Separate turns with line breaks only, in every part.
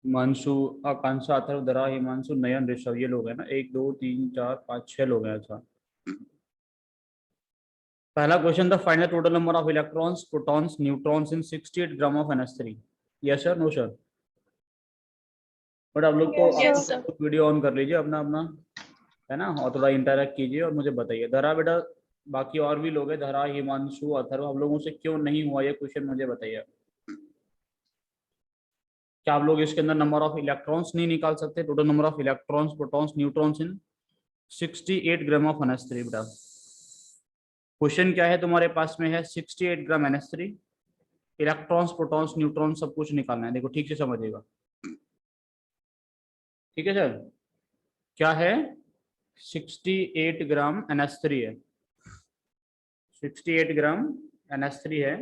हिमांशु, आकांक्षा, अथर्व, दरा, हिमांशु, नयन, ऋषभ, ये लोग हैं ना। 1 2 3 4 5 6 लोग हैं। अच्छा, पहला क्वेश्चन था find the total number of electrons, protons, neutrons in 68 gram of NH3। Yes sir, no sir? But आप लोग को
Yes, sir.
वीडियो ऑन कर लीजिए अपना अपना, है ना, और थोड़ा इंटरेक्ट कीजिए और मुझे बताइए। धरा बेटा, बाकी और भी लोग हैं, धरा, हिमांशु, अथर्व, हम लोगों से क्यों नहीं हुआ ये क्वेश्चन, मुझे बताइए। क्या आप लोग इसके अंदर नंबर ऑफ इलेक्ट्रॉन्स नहीं निकाल सकते? Total number of electrons, protons, neutrons in 68 gram of NH3 बेटा। क्वेश्चन क्या है तुम्हारे पास में है 68 ग्राम NH3, इलेक्ट्रॉन्स, प्रोटॉन्स, न्यूट्रॉन सब कुछ निकालना है। देखो ठीक से समझिएगा, ठीक है सर? क्या है? 68 ग्राम NH3 है, 68 ग्राम NH3 है।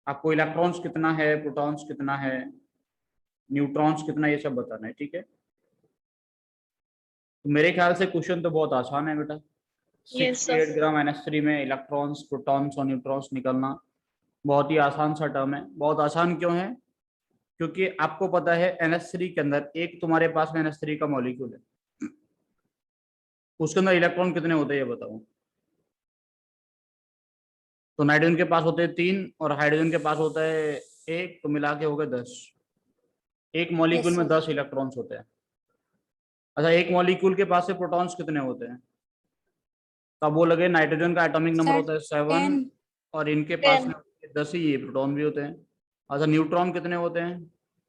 आपको इलेक्ट्रॉन्स कितना है, प्रोटॉन्स कितना है, न्यूट्रॉन्स कितना, ये सब बताना है, ठीक है? तो मेरे ख्याल से क्वेश्चन तो बहुत आसान है बेटा।
Yes, sir.
68 ग्राम NH3 में इलेक्ट्रॉन्स, प्रोटॉन्स और न्यूट्रॉन्स निकलना बहुत ही आसान सा टर्म है। बहुत आसान क्यों है? क्योंकि आपको पता है NH3 के अंदर एक तुम्हारे पास में NH3 का मॉलिक्यूल है, उसके अंदर इलेक्ट्रॉन कितने होते हैं ये बताओ। तो नाइट्रोजन के पास होते हैं 3 और हाइड्रोजन के पास होता है 1, तो मिला के हो गए 10। एक मॉलिक्यूल में 10 इलेक्ट्रॉन्स होते हैं। अच्छा, एक मॉलिक्यूल के पास से प्रोटॉन्स कितने होते हैं? तो अब वो लगे, नाइट्रोजन का एटॉमिक नंबर होता है 7 और इनके पास में 10 ही ये प्रोटॉन भी होते हैं। अच्छा, न्यूट्रॉन कितने होते हैं?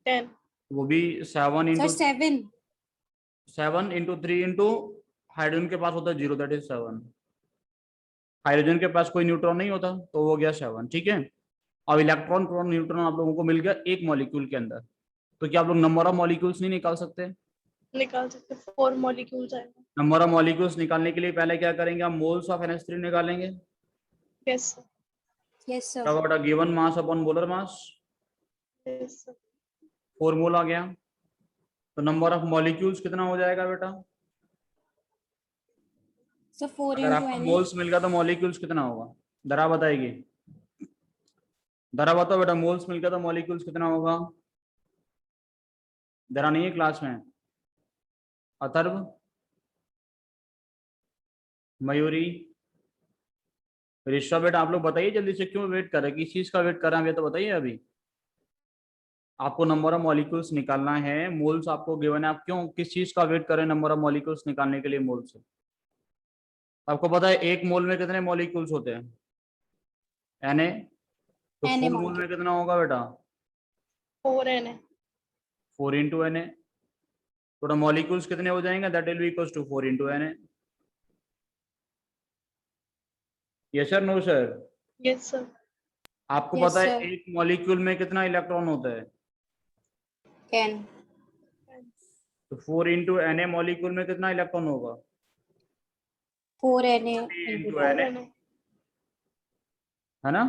10.
वो भी 7 इंटू 7 इंटू 3 इंटू हाइड्रोजन के पास होता है 0, दैट इज 7। हाइड्रोजन के पास कोई न्यूट्रॉन नहीं होता तो वो गया 7, ठीक है? अब इलेक्ट्रॉन, प्रोटॉन, न्यूट्रॉन आप लोगों को मिल गया एक मॉलिक्यूल के अंदर, तो क्या आप लोग नंबर ऑफ मॉलिक्यूल्स नहीं निकाल सकते?
निकाल सकते 4 molecules आएगा।
नंबर ऑफ मॉलिक्यूल्स निकालने के लिए पहले क्या करेंगे, हम मोल्स ऑफ NH3 निकालेंगे।
Yes, sir.
Yes, sir.
क्या बेटा, given mass upon molar mass,
Yes, sir.
4 मोल आ गया। तो नंबर ऑफ मॉलिक्यूल्स कितना हो जाएगा बेटा?
So 4
अगर
into
आपको
Na.
मोल्स मिल गया तो मॉलिक्यूल्स कितना होगा? दरा बताएगी, दरा बताओ बेटा, मोल्स मिल गया तो मॉलिक्यूल्स कितना होगा? दरा नहीं है क्लास में? अथर्व, मयूरी, ऋषभ, बेटा आप लोग बताइए जल्दी से, क्यों वेट कर रहे हैं, किस चीज का वेट कर रहे हैं, ये तो बताइए। अभी आपको नंबर ऑफ मॉलिक्यूल्स निकालना है, मोल्स आपको गिवन है, आप क्यों किस चीज का वेट कर रहे हैं नंबर ऑफ मॉलिक्यूल्स निकालने के लिए मोल से? आपको पता है एक मोल में कितने मॉलिक्यूल्स होते हैं? Na, तो
Na
4 मोल
molecule.
में कितना होगा बेटा?
4 Na.
4 इंटू Na, तो मॉलिक्यूल्स कितने हो जाएंगे? That will be equals to 4 into Na। Yes sir, no sir?
Yes, sir.
आपको
Yes,
पता है
sir.
एक मॉलिक्यूल में कितना इलेक्ट्रॉन होता है?
10.
तो 4 इंटू Na मॉलिक्यूल में कितना इलेक्ट्रॉन होगा?
4 Na
into
into
4
Na,
Na.
है ना?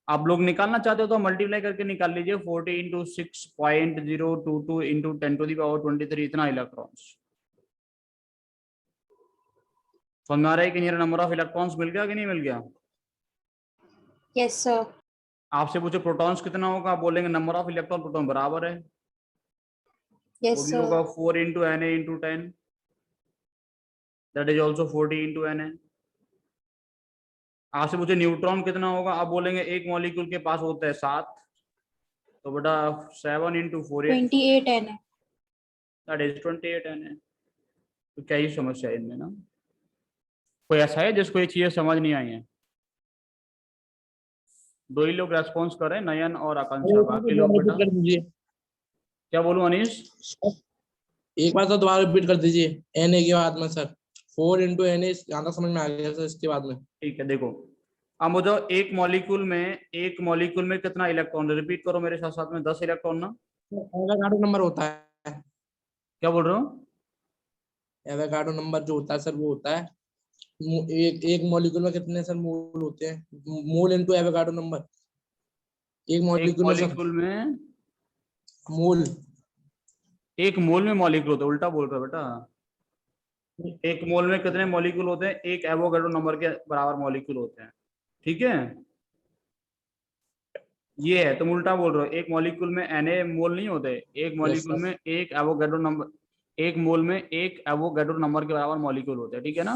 आप लोग निकालना चाहते हो तो मल्टीप्लाई करके निकाल लीजिए, 40 इंटू 6.022 इंटू 10⁻23, इतना इलेक्ट्रॉन्स। समझ में आ रहा है कि नंबर ऑफ इलेक्ट्रॉन्स मिल गया कि नहीं मिल गया?
Yes, sir.
आपसे पूछे प्रोटॉन्स कितना होगा, आप बोलेंगे नंबर ऑफ इलेक्ट्रॉन प्रोटॉन बराबर है, वो
Yes,
भी
sir.
होगा 4 into Na into 10, that is also 40 into Na। आपसे पूछे न्यूट्रॉन कितना होगा, आप बोलेंगे एक मॉलिक्यूल के पास होता है 7, तो बेटा 7 into 4
28 Na.
That is 28 Na। तो क्या ही समस्या है इनमें ना? कोई ऐसा है जिसको ये चीजें समझ नहीं आई है? दो ही लोग रेस्पॉन्स कर रहे हैं, नयन और आकांक्षा, बाकी लोग बेटा
कर दीजिए।
क्या बोलूं अनीश?
एक बार तो दोबारा रिपीट कर दीजिए Na के बाद में सर। 4 इंटू Na यहाँ तक समझ में आ गया सर, इसके बाद में।
ठीक है, देखो अब मुझे एक मॉलिक्यूल में कितना इलेक्ट्रॉन, रिपीट करो मेरे साथ साथ में, 10 इलेक्ट्रॉन ना?
एवोगाड्रो नंबर होता है।
क्या बोल रहे हो?
एवोगाड्रो नंबर जो होता है सर, वो होता है एक मॉलिक्यूल में कितने सर मोल होते हैं, मोल इनटू एवोगाड्रो नंबर। एक
एक
मॉलिक्यूल में सर
मॉलिक्यूल में,
मोल,
एक मोल में मॉलिक्यूल होता है, उल्टा बोल रहे हो बेटा। एक मोल में कितने मॉलिक्यूल होते हैं? एक एवोगाड्रो नंबर के बराबर मॉलिक्यूल होते हैं, ठीक है। ये है, तुम उल्टा बोल रहे हो, एक मॉलिक्यूल में Na मोल नहीं होते, एक मॉलिक्यूल
sir.
में एक एवोगाड्रो नंबर, एक मोल में एक एवोगाड्रो नंबर के बराबर मॉलिक्यूल होते हैं, ठीक है ना।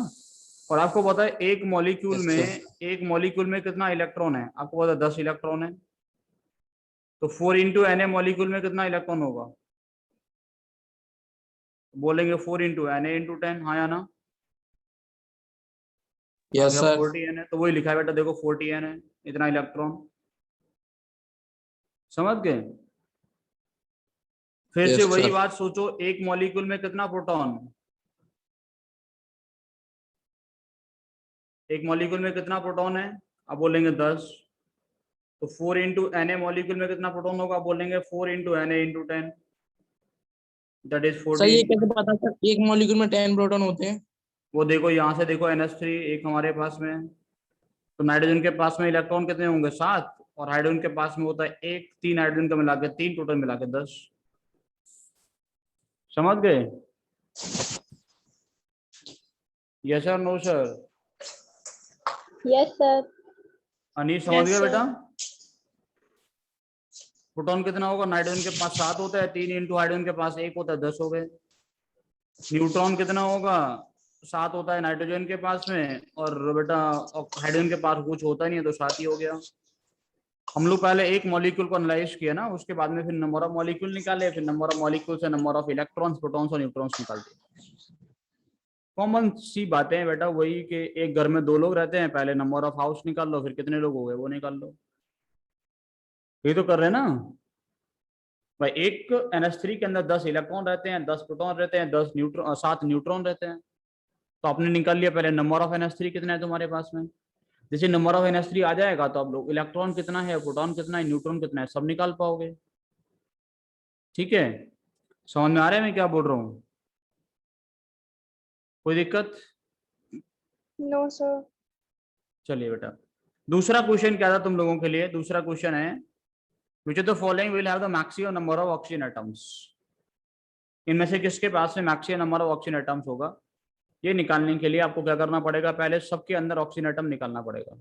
और आपको पता है एक मॉलिक्यूल
Yes,
में,
sir.
एक मॉलिक्यूल में कितना इलेक्ट्रॉन है? आपको पता है 10 इलेक्ट्रॉन है। तो 4 इंटू Na मॉलिक्यूल में कितना इलेक्ट्रॉन होगा? बोलेंगे 4 इंटू Na इंटू 10, हाँ या ना? आ
Yes,
गया
sir.
40 Na, तो वही लिखा है बेटा, देखो 40 Na, इतना इलेक्ट्रॉन। समझ गए? फिर से
Yes,
वही
sir.
बात सोचो, एक मॉलिक्यूल में कितना प्रोटॉन? एक मॉलिक्यूल में कितना प्रोटॉन है? आप बोलेंगे 10। तो 4 इंटू Na मॉलिक्यूल में कितना प्रोटॉन होगा? आप बोलेंगे 4 into Na into 10, that is
sir ये
40।
कैसे पता सर एक मॉलिक्यूल में 10 प्रोटॉन होते हैं?
वो देखो यहाँ से देखो, NH3 एक हमारे पास में है, तो नाइट्रोजन के पास में इलेक्ट्रॉन कितने होंगे? 7। और हाइड्रोजन के पास में होता है एक, 3 हाइड्रोजन का मिला के 3, टोटल मिला के 10। समझ गए? Yes sir, no sir?
Yes sir.
Anish समझ
Yes,
गया
sir.
बेटा? प्रोटॉन कितना होगा? नाइट्रोजन के पास 7 होता है, 3 इंटू हाइड्रोजन के पास 1 होता है, 10 हो गए। न्यूट्रॉन कितना होगा? 7 होता है नाइट्रोजन के पास में, और बेटा हाइड्रोजन के पास कुछ होता नहीं है, तो 7 ही हो गया। हम लोग पहले एक मॉलिक्यूल को एनालाइज किया ना, उसके बाद में फिर नंबर ऑफ मॉलिक्यूल निकाले, फिर नंबर ऑफ मॉलिक्यूल से नंबर ऑफ इलेक्ट्रॉन्स, प्रोटॉन्स और न्यूट्रॉन्स निकालते। कॉमन सी बातें हैं बेटा, वही कि एक घर में 2 लोग रहते हैं, पहले नंबर ऑफ हाउस निकाल लो, फिर कितने लोग हो गए वो निकाल लो। यही तो कर रहे हैं ना भाई। एक NH3 के अंदर 10 इलेक्ट्रॉन रहते हैं, 10 प्रोटॉन रहते हैं, 10 न्यूट्रॉन, 7 न्यूट्रॉन रहते हैं। तो आपने निकाल लिया पहले नंबर ऑफ NH3 कितना है तुम्हारे पास में। जैसे नंबर ऑफ NH3 आ जाएगा तो आप लोग इलेक्ट्रॉन कितना है, प्रोटॉन कितना है, न्यूट्रॉन कितना है, सब निकाल पाओगे। ठीक है, समझ में आ रहा है मैं क्या बोल रहा हूँ? कोई दिक्कत?
No, sir.
चलिए बेटा, दूसरा क्वेश्चन क्या था तुम लोगों के लिए? दूसरा क्वेश्चन है, which of the following will have the maximum number of oxygen atoms. इनमें से किसके पास में maximum number of oxygen atoms होगा? ये निकालने के लिए आपको क्या करना पड़ेगा? पहले सबके अंदर ऑक्सीजन एटम निकालना पड़ेगा।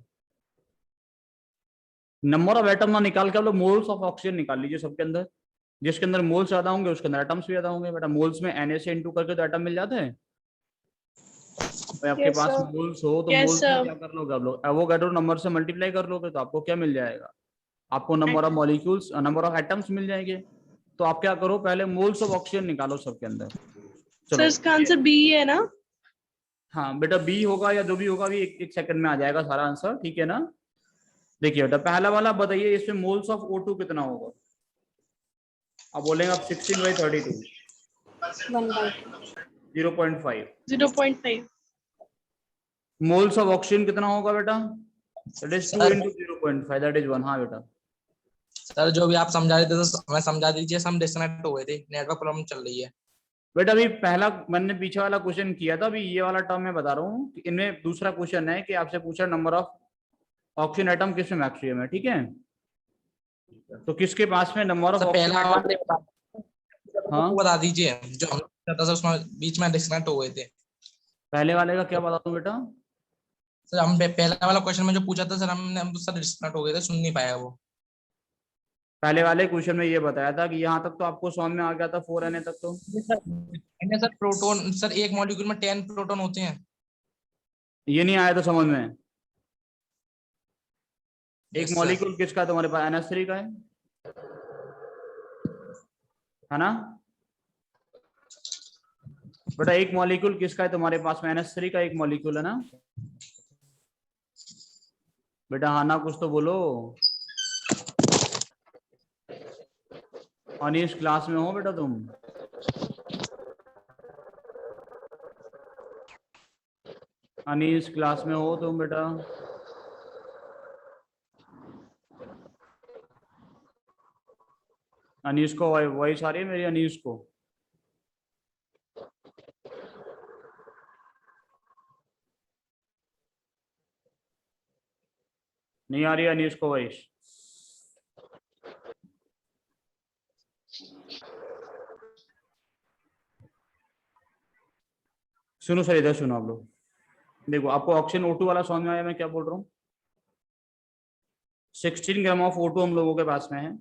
नंबर ऑफ एटम ना निकाल के आप लोग मोल्स ऑफ ऑक्सीजन निकाल लीजिए सबके अंदर। जिसके अंदर मोल्स ज्यादा होंगे उसके अंदर एटम्स भी ज्यादा होंगे। बेटा मोल्स में Na से इंटू करके तो एटम मिल जाते हैं। भाई आपके
Yes,
पास
sir.
मोल्स हो तो
Yes,
मोल्स में
sir.
क्या कर लोगे आप लोग? एवोगाड्रो नंबर से मल्टीप्लाई कर लोगे तो आपको क्या मिल जाएगा? आपको number of molecules, number of atoms मिल जाएंगे। तो आप क्या करो, पहले मोल्स ऑफ ऑक्सीजन निकालो सबके अंदर।
सर
चलो
इसका आंसर B है ना?
हाँ बेटा, बी होगा या जो भी होगा, भी एक सेकंड में आ जाएगा सारा आंसर, ठीक है ना। देखिए बेटा, पहला वाला बताइए, इसमें मोल्स ऑफ O2 कितना होगा? आप बोलेंगे आप 16/32,
1/2।
0.5।
0.5.
मोल्स ऑफ ऑक्सीजन कितना होगा बेटा? That is 2
sir
into 0.5, that is 1। हाँ बेटा,
सर जो भी आप समझा रहे थे तो हमें समझा दीजिए, हम डिस्कनेक्ट हो गए थे, नेटवर्क प्रॉब्लम चल रही है।
बेटा अभी पहला मैंने पीछे वाला क्वेश्चन किया था, अभी ये वाला टर्म मैं बता रहा हूँ। इनमें दूसरा क्वेश्चन है कि आपसे पूछा नंबर ऑफ ऑक्सीजन एटम किसमें मैक्सिमम है, ठीक है। तो किसके पास में नंबर ऑफ
सर
ऑक्सीजन
पहला
एटम?
वाले
हाँ,
बता दीजिए जो हम था सर, उसमें बीच में डिस्कनेक्ट हो गए थे।
पहले वाले का क्या बता दूं बेटा?
सर हम पहला वाला क्वेश्चन में जो पूछा था सर, हम सर डिस्कनेक्ट हो गए थे, सुन नहीं पाया वो।
पहले वाले क्वेश्चन में ये बताया था कि यहाँ तक तो आपको समझ में आ गया था, 4 Na तक तो।
सर प्रोटोन, सर एक मॉलिक्यूल में 10 प्रोटोन होते हैं।
ये नहीं आया था समझ में? एक
यस सर।
मॉलिक्यूल किसका है तुम्हारे पास? NH3 का है ना बेटा? एक मॉलिक्यूल किसका है तुम्हारे पास में? NH3 का एक मॉलिक्यूल है ना बेटा? हाँ ना, कुछ तो बोलो। अनीश क्लास में हो बेटा तुम? अनीश क्लास में हो तुम बेटा? अनीश को वॉइस आ रही है मेरी? अनीश को नहीं आ रही है? अनीश को वॉइस? सुनो सर, इधर सुनो आप लोग। देखो आपको ऑक्सीजन O2 वाला समझ में आया मैं क्या बोल रहा हूँ? 16 ग्राम ऑफ O2 हम लोगों के पास में है,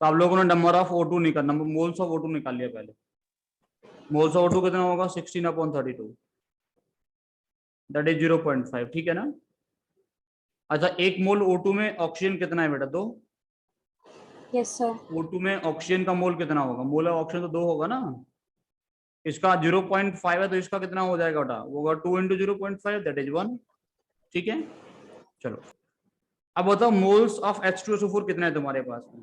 तो आप लोगों ने नंबर ऑफ O2 निकाल, नंबर मोल्स ऑफ O2 निकाल लिया पहले। मोल्स ऑफ O2 कितना होगा? 16/32, दैट इज 0.5, ठीक है ना? अच्छा, एक मोल O2 में ऑक्सीजन कितना है बेटा? 2।
Yes, sir.
O2 में ऑक्सीजन का मोल कितना होगा? मोल ऑफ ऑक्सीजन तो 2 होगा ना। इसका 0.5 है तो इसका कितना हो जाएगा बेटा? वो होगा 2 × 0.5, दैट इज 1, ठीक है। चलो अब बताओ मोल्स ऑफ H2SO4 कितना है तुम्हारे पास में?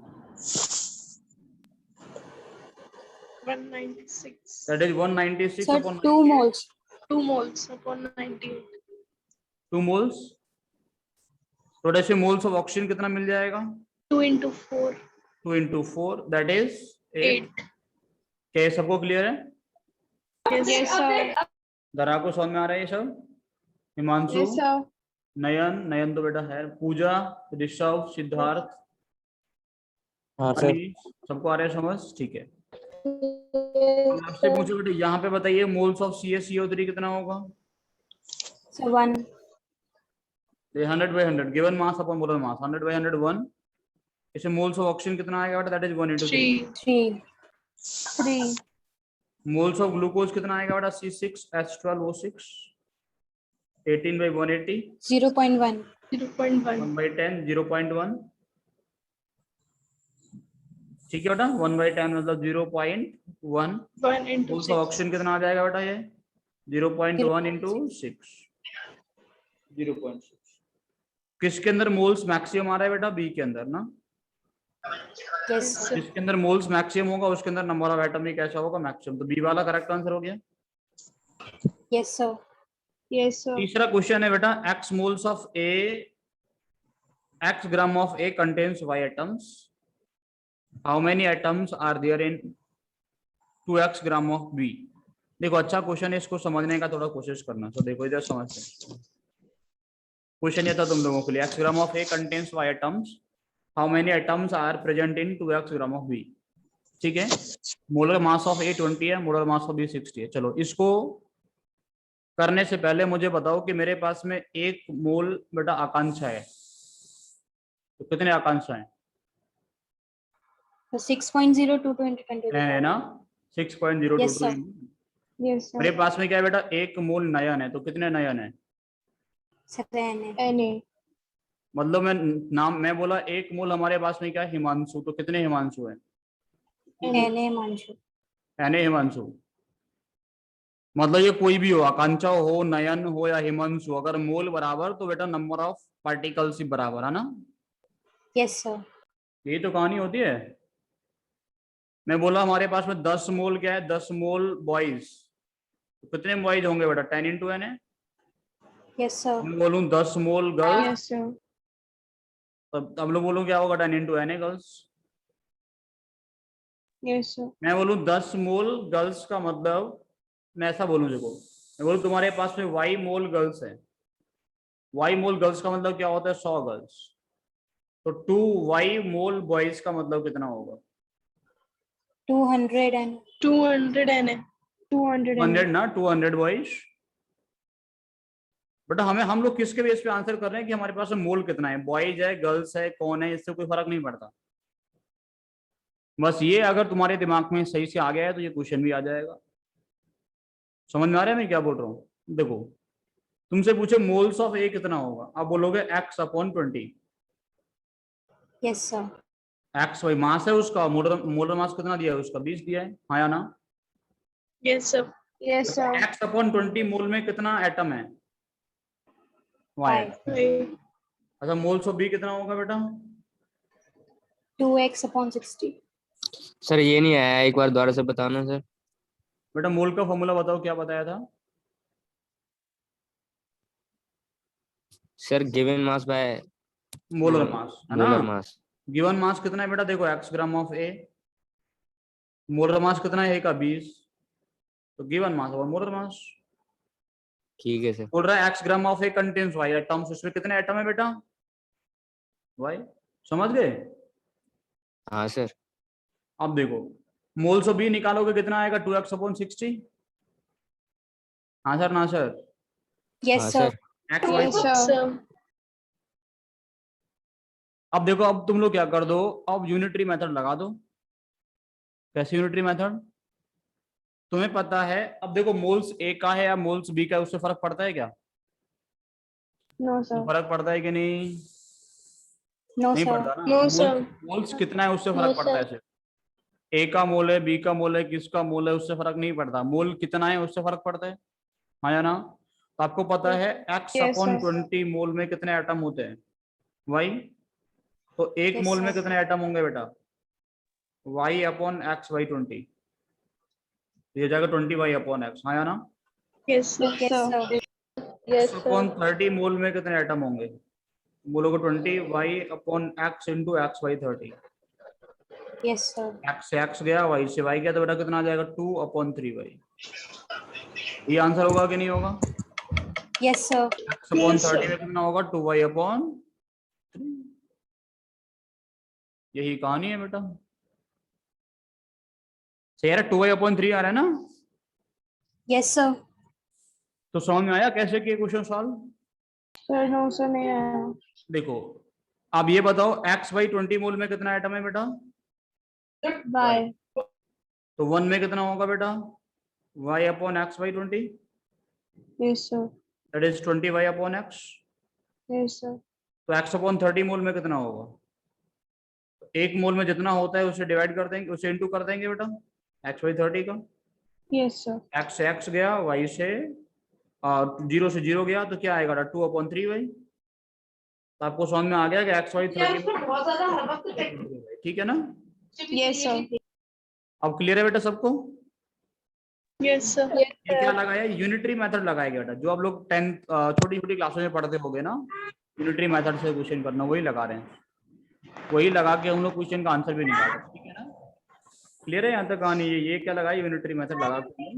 196.
That is 196
Sir,
upon
2 moles.
2 moles upon 98.
2 moles. थोड़े से मोल्स ऑफ ऑक्सीजन कितना मिल जाएगा?
2 × 4.
2 × 4, दैट इज 8।
8.
क्या ये सबको क्लियर है?
Yes, sir.
दरा को समझ में आ रहा है ये सब? Himanshu,
Yes, sir.
नयन, नयन तो बेटा है, पूजा, ऋषभ, सिद्धार्थ,
हाँ सर।
अली, सबको आ रहा है समझ? ठीक है।
Yes,
आपसे
sir.
पूछो बेटा, यहाँ पे बताइए मोल्स ऑफ CaCO3 कितना होगा?
So 1.
100/100 given mass upon molar mass, 100/100 1। इसे मोल्स ऑफ ऑक्सीजन कितना आएगा बेटा? That is 1 × 3।
3.
3.
Moles of glucose कितना आएगा बेटा? C6H12O6, 18/180,
0.1.
0.1.
1/10, 0.1, ठीक है बेटा। 1/10 मतलब 0.1।
1 ×
मोल्स ऑफ
6.
ऑक्सीजन कितना आ जाएगा बेटा? ये 0.1 × 6, 0.6। किसके अंदर मोल्स मैक्सिमम आ रहा है बेटा? बी के अंदर ना।
Yes, sir.
जिसके अंदर मोल्स मैक्सिमम होगा उसके अंदर नंबर ऑफ एटम भी कैसा होगा? मैक्सिमम। तो बी वाला करेक्ट आंसर हो गया।
Yes, sir.
Yes, sir.
तीसरा क्वेश्चन है बेटा, x moles of A, x gram of A contains y atoms, how many atoms are there in 2x gram of B? देखो अच्छा क्वेश्चन है, इसको समझने का थोड़ा कोशिश करना। तो देखो इधर समझते हैं। क्वेश्चन ये था तुम लोगों के लिए, x gram of A contains y atoms, how many atoms are present in 2x gram of B? ठीक है। मोलर मास ऑफ A 20 है, मोलर मास ऑफ B 60 है। चलो इसको करने से पहले मुझे बताओ कि मेरे पास में एक मोल बेटा आकांक्षा है, तो कितने आकांक्षा है?
So 6.0 to 20.
है ना, 6.022।
Yes, sir.
Yes,
मेरे
sir.
पास में क्या है बेटा? एक मोल नयन है, तो कितने नयन है?
7.
Na.
मतलब मैं बोला एक मोल हमारे पास में क्या है? हिमांशु, तो कितने हिमांशु है?
Na Manshu.
यानी हिमांशु, मतलब ये कोई भी हो, आकांक्षा हो, नयन हो या हिमांशु, अगर मोल बराबर तो बेटा नंबर ऑफ पार्टिकल्स ही बराबर है ना।
Yes, sir.
यही तो कहानी होती है। मैं बोला हमारे पास में 10 मोल क्या है? 10 मोल बॉयज, तो कितने बॉयज होंगे बेटा? 10 × n है।
Yes, sir.
मैं बोलूं 10 मोल गर्ल्स,
Yes, sir.
तब लोग बोलूं क्या होगा? 10 × n है गर्ल्स।
Yes, sir.
मैं बोलूं 10 मोल गर्ल्स का मतलब मैं ऐसा बोलूं, देखो मैं बोलूं तुम्हारे पास में y मोल गर्ल्स है, y मोल गर्ल्स का मतलब क्या होता है? 100 गर्ल्स। तो 2y मोल बॉयज का मतलब कितना होगा?
200 and
200 Na. 200 Na.
100 ना, 200 बॉयज। बट हम लोग किसके बेस पे आंसर कर रहे हैं कि हमारे पास में मोल कितना है? बॉयज है, गर्ल्स है, कौन है, इससे कोई फर्क नहीं पड़ता। बस ये अगर तुम्हारे दिमाग में सही से आ गया है तो ये क्वेश्चन भी आ जाएगा। समझ में आ रहा है मैं क्या बोल रहा हूँ? देखो तुमसे पूछे मोल्स ऑफ ए कितना होगा, आप बोलोगे x/20।
yes, sir.
X Y mass है उसका, मोलर मास कितना दिया है उसका? 20 दिया है, हाँ या ना?
Yes, sir. Yes, sir.
x/20 मोल में कितना एटम है? वाई।
5.
Five.
अच्छा मोल्स ऑफ बी कितना होगा बेटा?
2x/60.
सर ये नहीं आया, एक बार दोबारा से बताना सर।
बेटा मोल का फॉर्मूला बताओ, क्या बताया था?
Sir given mass by
molar mass है ना।
Molar mass.
गिवन मास कितना है बेटा? देखो x gram of A, molar mass कितना है? ए का 20, तो गिवन मास और मोलर मास।
ठीक है सर।
बोल रहा है x gram of A contains y atoms, उसमें कितने एटम है बेटा? y। समझ गए?
हाँ सर।
अब देखो मोल्स ऑफ बी निकालोगे कितना आएगा 2x/60। हाँ सर ना सर।
Yes,
हाँ
sir.
Sir.
X
Yes, sir.
अब देखो, अब तुम लोग क्या कर दो, अब यूनिटरी मेथड लगा दो। कैसे यूनिटरी मेथड? तुम्हें पता है, अब देखो मोल्स ए का है या मोल्स बी का है, उससे फर्क पड़ता है क्या?
No, sir.
फर्क पड़ता है कि नहीं?
No,
नहीं
sir.
पड़ता ना।
No, sir.
मोल्स कितना है उससे
No,
फर्क पड़ता है
sir.
सिर्फ। ए का मोल है, बी का मोल है, किसका मोल है, उससे फर्क नहीं पड़ता। मोल कितना है उससे फर्क पड़ता है, हाँ या ना? तो आपको पता है x
Yes,
अपॉन
sir.
20 मोल में कितने एटम होते हैं, y। तो एक
Yes,
मोल में
sir.
कितने एटम होंगे बेटा, y अपॉन x बाई 20। ये जाएगा 20y अपॉन x, हाँ या ना?
Yes, sir.
Yes, sir.
Yes,
upon
sir.
30 मोल में कितने एटम होंगे, बोलोगे 20y upon x into x by 30।
Yes, sir.
x से x गया, y से y गया, तो बेटा कितना आ जाएगा 2 अपॉन 3y। ये आंसर होगा कि नहीं होगा?
Yes, sir.
x upon
Yes,
30
sir.
में कितना होगा 2y अपॉन 3। यही कहानी है बेटा। सही है, 2y अपॉन 3 आ रहा है ना?
Yes, sir.
तो समझ में आया कैसे किए question solve?
Sir, no, sir, नहीं आया।
देखो अब ये बताओ, x बाई 20 मोल में कितना एटम है बेटा?
Bye.
तो 1 में कितना होगा बेटा, y upon x by 20,
Yes, sir.
That is 20y upon x।
Yes, sir.
तो x अपॉन 30 मोल में कितना होगा, एक मोल में जितना होता है उसे डिवाइड कर देंगे, उसे इनटू कर देंगे बेटा x बाई 30 का।
Yes, sir.
x से x गया, y से 0 से 0 गया, तो क्या आएगा 2 अपॉन 3y। तो आपको समझ में आ गया कि x बाई 30, ठीक है ना?
Yes, sir.
अब क्लियर है बेटा सबको?
Yes, sir.
ये क्या लगाया, यूनिटरी मेथड लगाया गया बेटा, जो आप लोग 10 छोटी छोटी क्लासों में पढ़ते होगे ना, यूनिटरी मेथड से क्वेश्चन करना, वही लगा रहे हैं। वही लगा के हम लोग क्वेश्चन का आंसर भी निकाल रहे हैं, ठीक है ना? क्लियर है यहाँ तक कहानी? ये क्या लगाया, यूनिटरी मेथड लगा के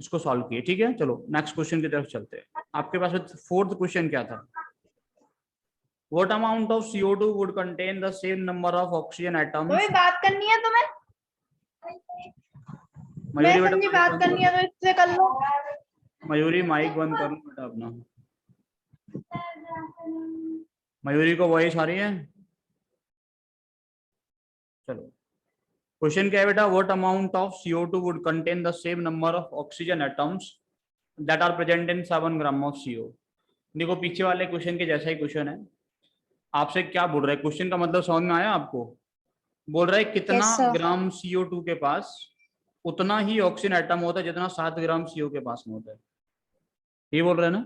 इसको सॉल्व किए, ठीक है। चलो नेक्स्ट क्वेश्चन की तरफ चलते हैं। आपके पास फोर्थ क्वेश्चन क्या था? What amount of CO2 would contain the same number of oxygen atoms?
तुम्हें बात करनी है तुम्हें? मैं
मयूरी
समझी
बेटा
बात करनी है तो इससे कर लो।
मयूरी माइक बंद कर लो बेटा अपना। मयूरी को वॉइस आ रही है? चलो क्वेश्चन क्या है बेटा, what amount of CO2 would contain the same number of oxygen atoms that are present in 7 gram of CO। देखो पीछे वाले क्वेश्चन के जैसा ही क्वेश्चन है। आपसे क्या बोल रहा है, क्वेश्चन का मतलब समझ में आया आपको? बोल रहा है कितना
Yes, sir.
ग्राम CO2 के पास उतना ही ऑक्सीजन एटम होता है जितना 7 ग्राम CO के पास में होता है। ये बोल रहे हैं ना?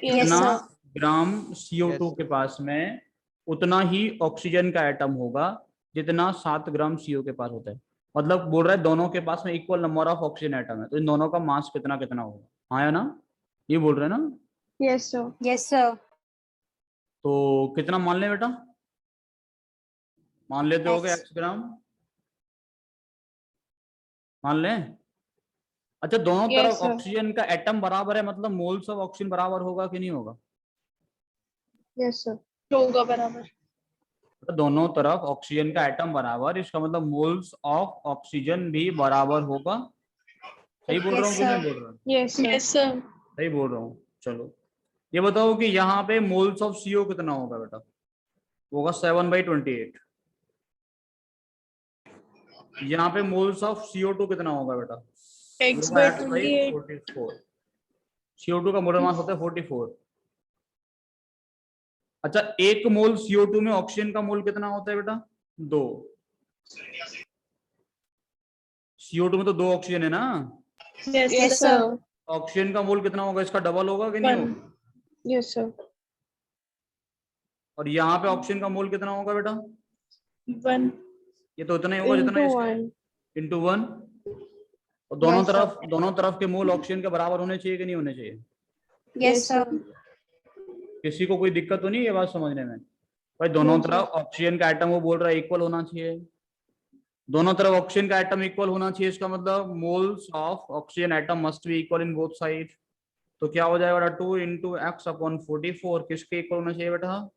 Yes,
कितना
sir.
ग्राम CO2
Yes.
के पास में उतना ही ऑक्सीजन का एटम होगा जितना 7 ग्राम CO के पास होता है। मतलब बोल रहा है दोनों के पास में equal number of oxygen atom है, तो इन दोनों का मास कितना कितना होगा, हाँ या ना? ये बोल रहे हैं ना?
Yes, sir.
Yes, sir.
तो कितना मान ले बेटा, मान लेते हो
X.
x ग्राम, मान लें? अच्छा दोनों
Yes,
तरफ
sir.
ऑक्सीजन का एटम बराबर है, मतलब मोल्स ऑफ ऑक्सीजन बराबर होगा कि नहीं होगा?
Yes, sir. होगा बराबर।
तो दोनों तरफ ऑक्सीजन का एटम बराबर, इसका मतलब मोल्स ऑफ ऑक्सीजन भी बराबर होगा। सही बोल रहा हूँ
Yes,
कि नहीं
sir.
बोल रहा हूँ?
Yes, sir. Yes, sir.
सही बोल रहा हूँ। चलो ये बताओ कि यहाँ पे मोल्स ऑफ CO कितना होगा बेटा? होगा 7/28। यहाँ पे मोल्स ऑफ CO2 कितना होगा बेटा?
X by 28.
44। CO2 का मोलर मास होता है 44। अच्छा एक मोल CO2 में ऑक्सीजन का मोल कितना होता है बेटा? 2। CO2 में तो 2 ऑक्सीजन है ना?
Yes,
Yes,
sir.
sir.
Oxygen का मोल कितना होगा, इसका डबल होगा कि नहीं
1.
होगा?
Yes, sir.
और यहाँ पे ऑक्सीजन का मोल कितना होगा बेटा?
1
ये तो उतना ही होगा जितना
into
इसका
1.
इंटू 1। और
Yes, sir.
दोनों तरफ के मोल ऑक्सीजन के बराबर होने चाहिए कि नहीं होने चाहिए?
Yes, sir.
किसी को कोई दिक्कत तो नहीं है ये बात समझने में? भाई दोनों
No, sir.
तरफ ऑक्सीजन का एटम वो बोल रहा है इक्वल होना चाहिए, दोनों तरफ ऑक्सीजन का एटम इक्वल होना चाहिए, इसका मतलब moles of oxygen atom must be equal in both side. तो क्या हो जाएगा 2 इंटू एक्स अपॉन 44 किसके इक्वल होना चाहिए बेटा?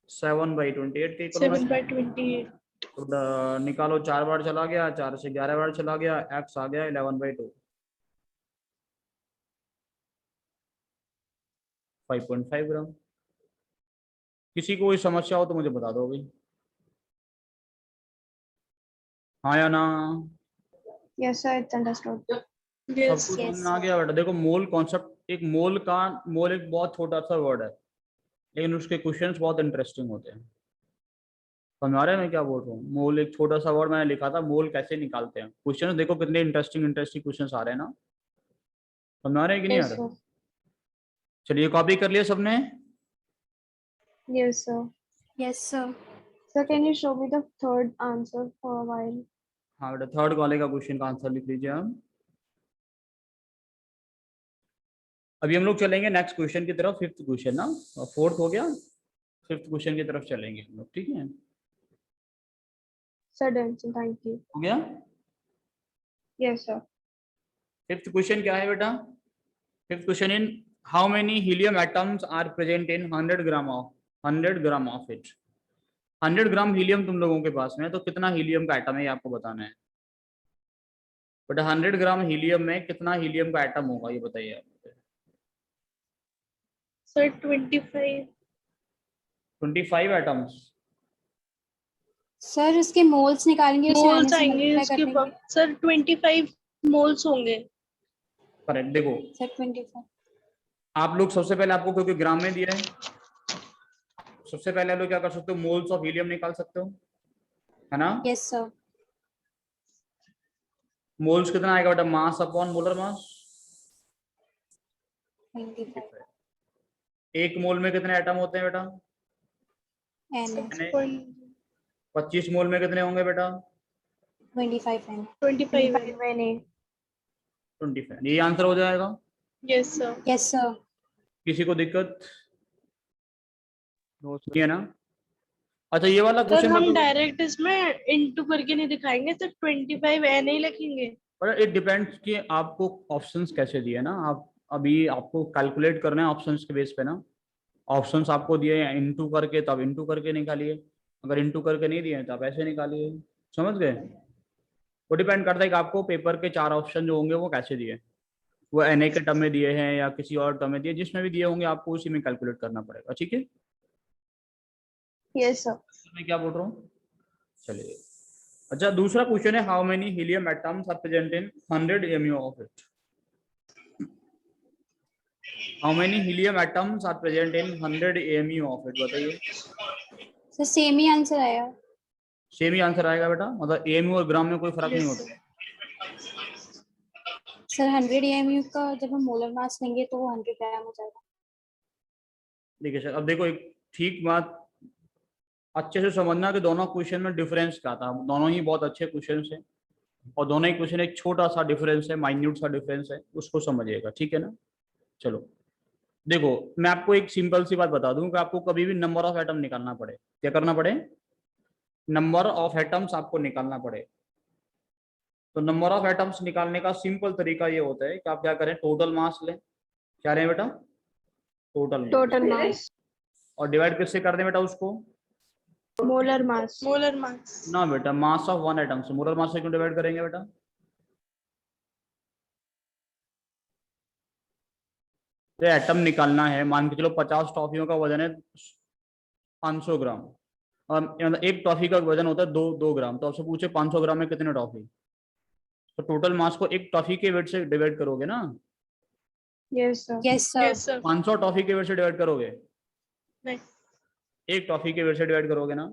7/28 के इक्वल होना
7
चाहिए।
by 28.
तो निकालो, 4 बार चला गया, 4 से 11 बार चला गया, x आ गया 11/2, 5.5 ग्राम। किसी को कोई समस्या हो तो मुझे बता दो भाई, हाँ या ना।
Yes, sir. It's understood.
सब
Yes.
कुछ
Yes,
समझ में आ गया बेटा। देखो मोल कॉन्सेप्ट, एक मोल का, मोल एक बहुत छोटा सा वर्ड है, लेकिन उसके क्वेश्चंस बहुत इंटरेस्टिंग होते हैं। समझ रहे हैं मैं क्या बोल रहा हूँ? मोल एक छोटा सा वर्ड मैंने लिखा था, मोल कैसे निकालते हैं। क्वेश्चन देखो कितने इंटरेस्टिंग इंटरेस्टिंग क्वेश्चंस आ रहे हैं ना। समझ रहे हैं कि नहीं आ
Yes,
रहे?
sir.
चलिए कॉपी कर लिया सबने?
Yes, sir.
Yes, sir. Sir, can you show me the third answer for a while?
हाँ बेटा, थर्ड वाले का क्वेश्चन का आंसर लिख लीजिए आप। अभी हम लोग चलेंगे नेक्स्ट क्वेश्चन की तरफ, फिफ्थ क्वेश्चन ना, फोर्थ हो गया, फिफ्थ क्वेश्चन की तरफ चलेंगे हम लोग, ठीक है?
Sir, done. So thank you.
हो गया।
Yes, sir.
फिफ्थ क्वेश्चन क्या है बेटा? Fifth question in how many helium atoms are present in 100 gram of it. 100 gram helium तुम लोगों के पास में है, तो कितना हीलियम का एटम है ये आपको बताना है। बट 100 ग्राम हीलियम में कितना हीलियम का एटम होगा ये बताइए आप।
Sir, 25.
25 एटम्स।
सर उसके मोल्स निकालेंगे, उसे आने
Moles
से
आएंगे
multiply
उसके
कर देंगे।
बाद। Sir, 25 moles होंगे।
करेक्ट। देखो
सर 25।
आप लोग सबसे पहले, आपको क्योंकि ग्राम में दिया है, सबसे पहले आप लोग क्या कर सकते हो, मोल्स ऑफ हीलियम निकाल सकते हो, है ना?
Yes, sir.
मोल्स कितना आएगा बेटा? Mass upon molar mass.
25.
एक मोल में कितने एटम होते हैं बेटा?
N है।
25 मोल में कितने होंगे बेटा?
25 N।
25 है।
25। ये आंसर हो जाएगा।
Yes, sir.
Yes, sir.
किसी को दिक्कत
नो
नहीं है ना? अच्छा ये वाला
सर
क्वेश्चन
हम
मतलब,
डायरेक्ट इसमें इनटू करके नहीं दिखाएंगे, सर 25 एन ही लिखेंगे।
इट डिपेंड्स कि आपको ऑप्शंस कैसे दिए ना। आप अभी आपको कैलकुलेट करना है ऑप्शंस के बेस पे ना। ऑप्शंस आपको दिए हैं इनटू करके, तब इनटू करके निकालिए। अगर इनटू करके नहीं दिए हैं तो आप ऐसे निकालिए। समझ गए? वो डिपेंड करता है कि आपको पेपर के 4 ऑप्शन जो होंगे वो कैसे दिए, वो एनए के टर्म में दिए हैं या किसी और टर्म में दिए, जिसमें भी दिए होंगे आपको उसी में कैलकुलेट करना पड़ेगा। ठीक है?
Yes sir.
मैं क्या बोल रहा हूँ? चलिए। अच्छा दूसरा क्वेश्चन है, how many helium atoms are present in 100 amu of it. How many helium atoms are present in 100 amu of it, बताइए।
सर सेम ही आंसर आया।
सेम ही आंसर आएगा बेटा, मतलब एमयू और ग्राम में कोई फर्क नहीं होता।
सर 100 AMU का जब हम मोलर मास लेंगे तो वो 100 ग्राम हो जाएगा।
देखिए सर, अब देखो एक ठीक बात अच्छे से समझना कि दोनों क्वेश्चन में डिफरेंस क्या था। दोनों ही बहुत अच्छे क्वेश्चन है और दोनों ही क्वेश्चन एक छोटा सा डिफरेंस है, माइन्यूट सा डिफरेंस है, उसको समझिएगा। ठीक है ना? चलो देखो, मैं आपको एक सिंपल सी बात बता दूं कि आपको कभी भी नंबर ऑफ एटम निकालना पड़े, क्या करना पड़े? नंबर ऑफ एटम्स आपको निकालना पड़े, तो नंबर ऑफ एटम्स निकालने का सिंपल तरीका ये होता है कि आप क्या करें, टोटल मास लें। क्या लें बेटा? Total
mass.
और डिवाइड किससे कर दें बेटा उसको?
Molar mass.
ना बेटा, मास ऑफ वन एटम से। मोलर मास से क्यों डिवाइड करेंगे बेटा? तो एटम निकालना है, मान के चलो 50 टॉफियों का वजन है 500 ग्राम, और मतलब एक टॉफी का वजन होता है 2 ग्राम, तो आपसे पूछे 500 ग्राम में कितने टॉफी, तो टोटल मास को एक टॉफी के वेट से डिवाइड करोगे ना।
Yes sir.
Yes sir.
Yes sir.
500 toffee के वेट से डिवाइड करोगे,
नहीं।
एक टॉफी के वेट से डिवाइड करोगे ना।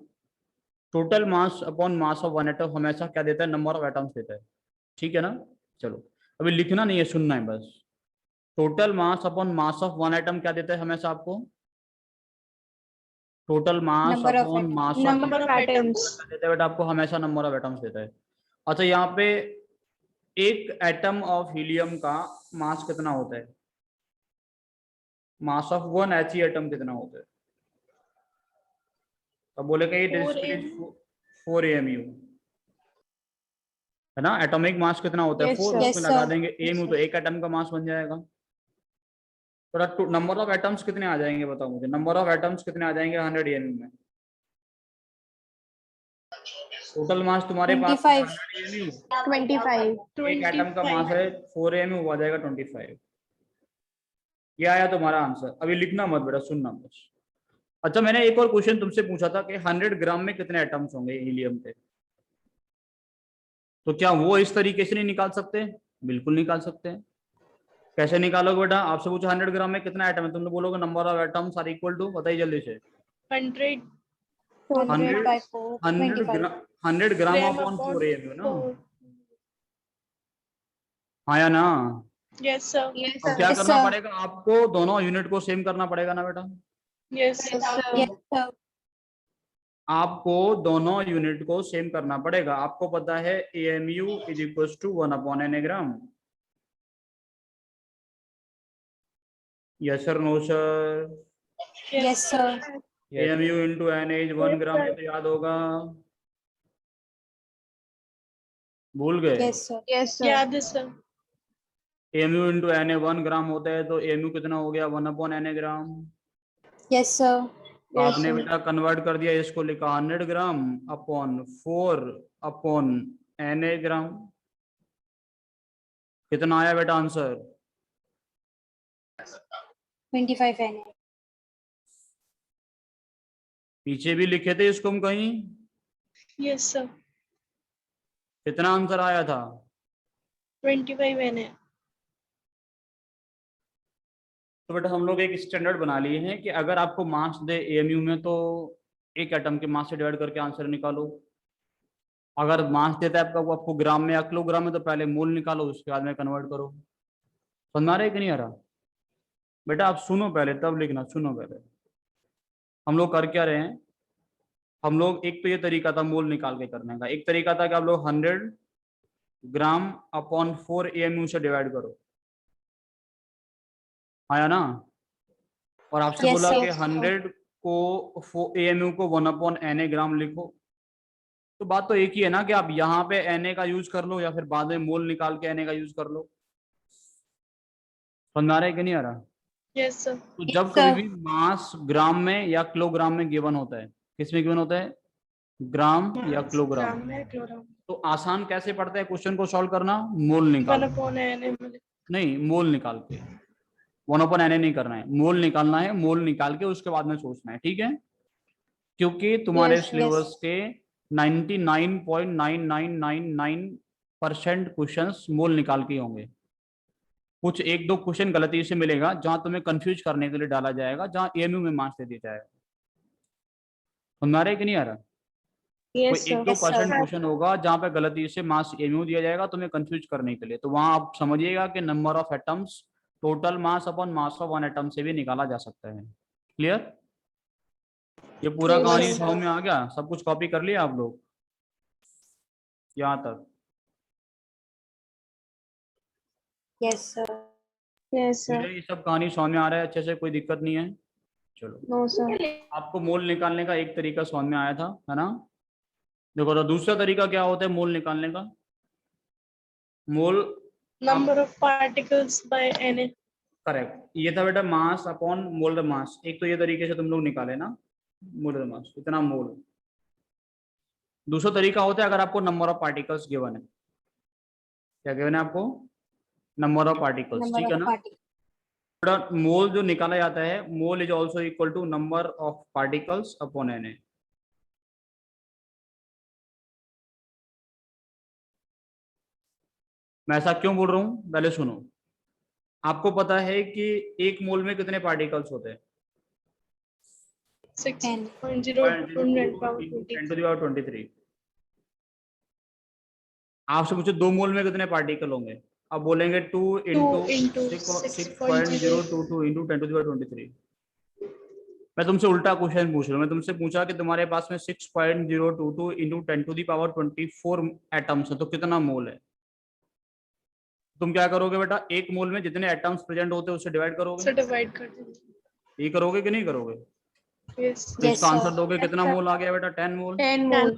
Total mass upon mass of one atom हमेशा क्या देता है? नंबर ऑफ एटम्स देता है। ठीक है ना? चलो अभी लिखना नहीं है, सुनना है बस। Total mass upon mass of one atom क्या देता है हमेशा आपको? Total mass
number of
upon mass of
number of atoms.
देता है बेटा आपको, हमेशा नंबर ऑफ एटम्स देता है। अच्छा यहाँ पे एक एटम ऑफ हीलियम का मास कितना होता है? Mass of one He atom कितना होता है? अब बोलेगा ये 4 AMU, है ना? एटॉमिक मास कितना होता है?
Yes,
4।
sir.
उसमें
Yes,
लगा
sir.
देंगे AMU, तो एक एटम का मास बन जाएगा। तो नंबर ऑफ एटम्स कितने आ जाएंगे बताओ मुझे, नंबर ऑफ एटम्स कितने आ जाएंगे 100 AMU में? टोटल मास तुम्हारे पास
25
100 AMU,
25
एक एटम का
25
मास है 4 AMU, वो आ जाएगा 25। ये आया तुम्हारा आंसर। अभी लिखना मत बेटा, सुनना बस। अच्छा, मैंने एक और क्वेश्चन तुमसे पूछा था कि 100 ग्राम में कितने एटम्स होंगे हीलियम के, तो क्या वो इस तरीके से नहीं निकाल सकते? बिल्कुल निकाल सकते हैं। कैसे निकालोगे बेटा? आपसे पूछा 100 ग्राम में कितना एटम है, तुम लोग बोलोगे number of atoms are equal to, बताइए जल्दी से।
100
100 by 4
100
25
gram, 100 gram
gram
upon 4
upon
AMU ना,
4.
हाँ या ना?
Yes sir.
अब क्या
Yes,
करना
sir.
पड़ेगा आपको? दोनों यूनिट को सेम करना पड़ेगा ना बेटा।
Yes sir.
Yes, sir.
आपको दोनों यूनिट को सेम करना पड़ेगा। आपको पता है AMU is equal to 1/n gram. Yes sir, no sir?
Yes, sir.
AMU into NA is 1 gram, ये तो याद होगा। भूल गए?
Yes, sir. Yes, sir.
याद है sir.
AMU इंटू NA 1 ग्राम होता है, तो AMU कितना हो गया? 1/n ग्राम।
Yes, sir.
तो आपने बेटा कन्वर्ट कर दिया, इसको लिखा 100 ग्राम अपॉन 4/na ग्राम। कितना आया बेटा आंसर?
25 NA.
पीछे भी लिखे थे इसको हम कहीं।
Yes sir.
कितना आंसर आया था?
25 NA.
तो बेटा हम लोग एक स्टैंडर्ड बना लिए हैं कि अगर आपको मास दे AMU में, तो एक एटम के मास से डिवाइड करके आंसर निकालो। अगर मास देता है आपका, वो आपको ग्राम में या किलोग्राम में, तो पहले मोल निकालो, उसके बाद में कन्वर्ट करो। समझ आ रहा है कि नहीं आ रहा? बेटा आप सुनो पहले, तब लिखना। सुनो पहले, हम लोग कर क्या रहे हैं। हम लोग, एक तो ये तरीका था मोल निकाल के करने का, एक तरीका था कि आप लोग 100 ग्राम अपॉन 4 AMU से डिवाइड करो, आया ना? और आपसे
Yes,
बोला
sir.
कि 100 को AMU को 1/na ग्राम लिखो। तो बात तो एक ही है ना, कि आप यहाँ पे Na का यूज कर लो या फिर बाद में मोल निकाल के Na का यूज कर लो। समझ आ रहा है कि नहीं आ रहा?
Yes sir.
तो जब
Yes,
कभी
sir.
भी मास ग्राम में या किलोग्राम में गिवन होता है, किसमें गिवन होता है? ग्राम या किलोग्राम।
ग्राम में किलोग्राम.
तो आसान कैसे पड़ता है क्वेश्चन को सॉल्व करना? मोल निकाल,
1/n में.
नहीं मोल निकाल के। 1/na नहीं करना है, मोल निकालना है। मोल निकाल के उसके बाद में सोचना है, ठीक है? क्योंकि तुम्हारे
Yes,
सिलेबस के 99.9999% क्वेश्चंस मोल निकाल के होंगे। कुछ एक दो क्वेश्चन गलती से मिलेगा जहां तुम्हें कंफ्यूज करने के लिए डाला जाएगा, जहां AMU में मार्क्स दे दिया जाएगा। समझ आ रहा है कि नहीं आ रहा? कोई
Yes sir.
1-2% क्वेश्चन होगा जहां पे गलती से मास AMU दिया जाएगा तुम्हें कंफ्यूज करने के लिए, तो वहां आप समझिएगा कि number of atoms total mass upon mass of one atom से भी निकाला जा सकता है। क्लियर? ये पूरा
Yes,
कहानी
sir.
समझ में आ गया? सब कुछ कॉपी कर लिया आप लोग यहाँ तक?
Yes, sir. Yes, sir.
ये सब कहानी समझ में आ रहा है अच्छे से? कोई दिक्कत नहीं है? चलो,
No, sir.
आपको मोल निकालने का एक तरीका समझ में आया था, है ना? देखो, तो दूसरा तरीका क्या होता है मोल निकालने का? मोल,
Number of particles by Na.
Correct, ये था बेटा मास अपॉन मोलर मास। एक तो ये तरीके से तुम लोग निकाले ना, मोलर मास इतना मोल। दूसरा तरीका होता है अगर आपको नंबर ऑफ पार्टिकल्स गिवन है। क्या गिवन है आपको? नंबर ऑफ पार्टिकल्स,
Number
ठीक है
of
ना?
particles.
बेटा मोल जो निकाला जाता है, mole is also equal to number of particles upon Na। मैं ऐसा क्यों बोल रहा हूं, पहले सुनो। आपको पता है कि एक मोल में कितने पार्टिकल्स होते हैं?
6.02
आपसे पूछो 2 मोल में कितने पार्टिकल होंगे? आप बोलेंगे 2 इंटू 6.022 इंटू 10⁻23। मैं तुमसे उल्टा क्वेश्चन पूछ रहा हूँ। मैं तुमसे पूछा कि तुम्हारे पास में 6.022 इंटू 10⁻24 एटम्स है, तो कितना मोल है? तुम क्या करोगे बेटा? एक मोल में जितने एटम्स प्रेजेंट होते हैं उससे डिवाइड करोगे।
से डिवाइड कर दीजिए।
ये करोगे कि नहीं करोगे?
Yes.
तो
Yes,
इसका
sir.
आंसर दोगे, कितना मोल आ गया बेटा? 10 मोल।
10 mole.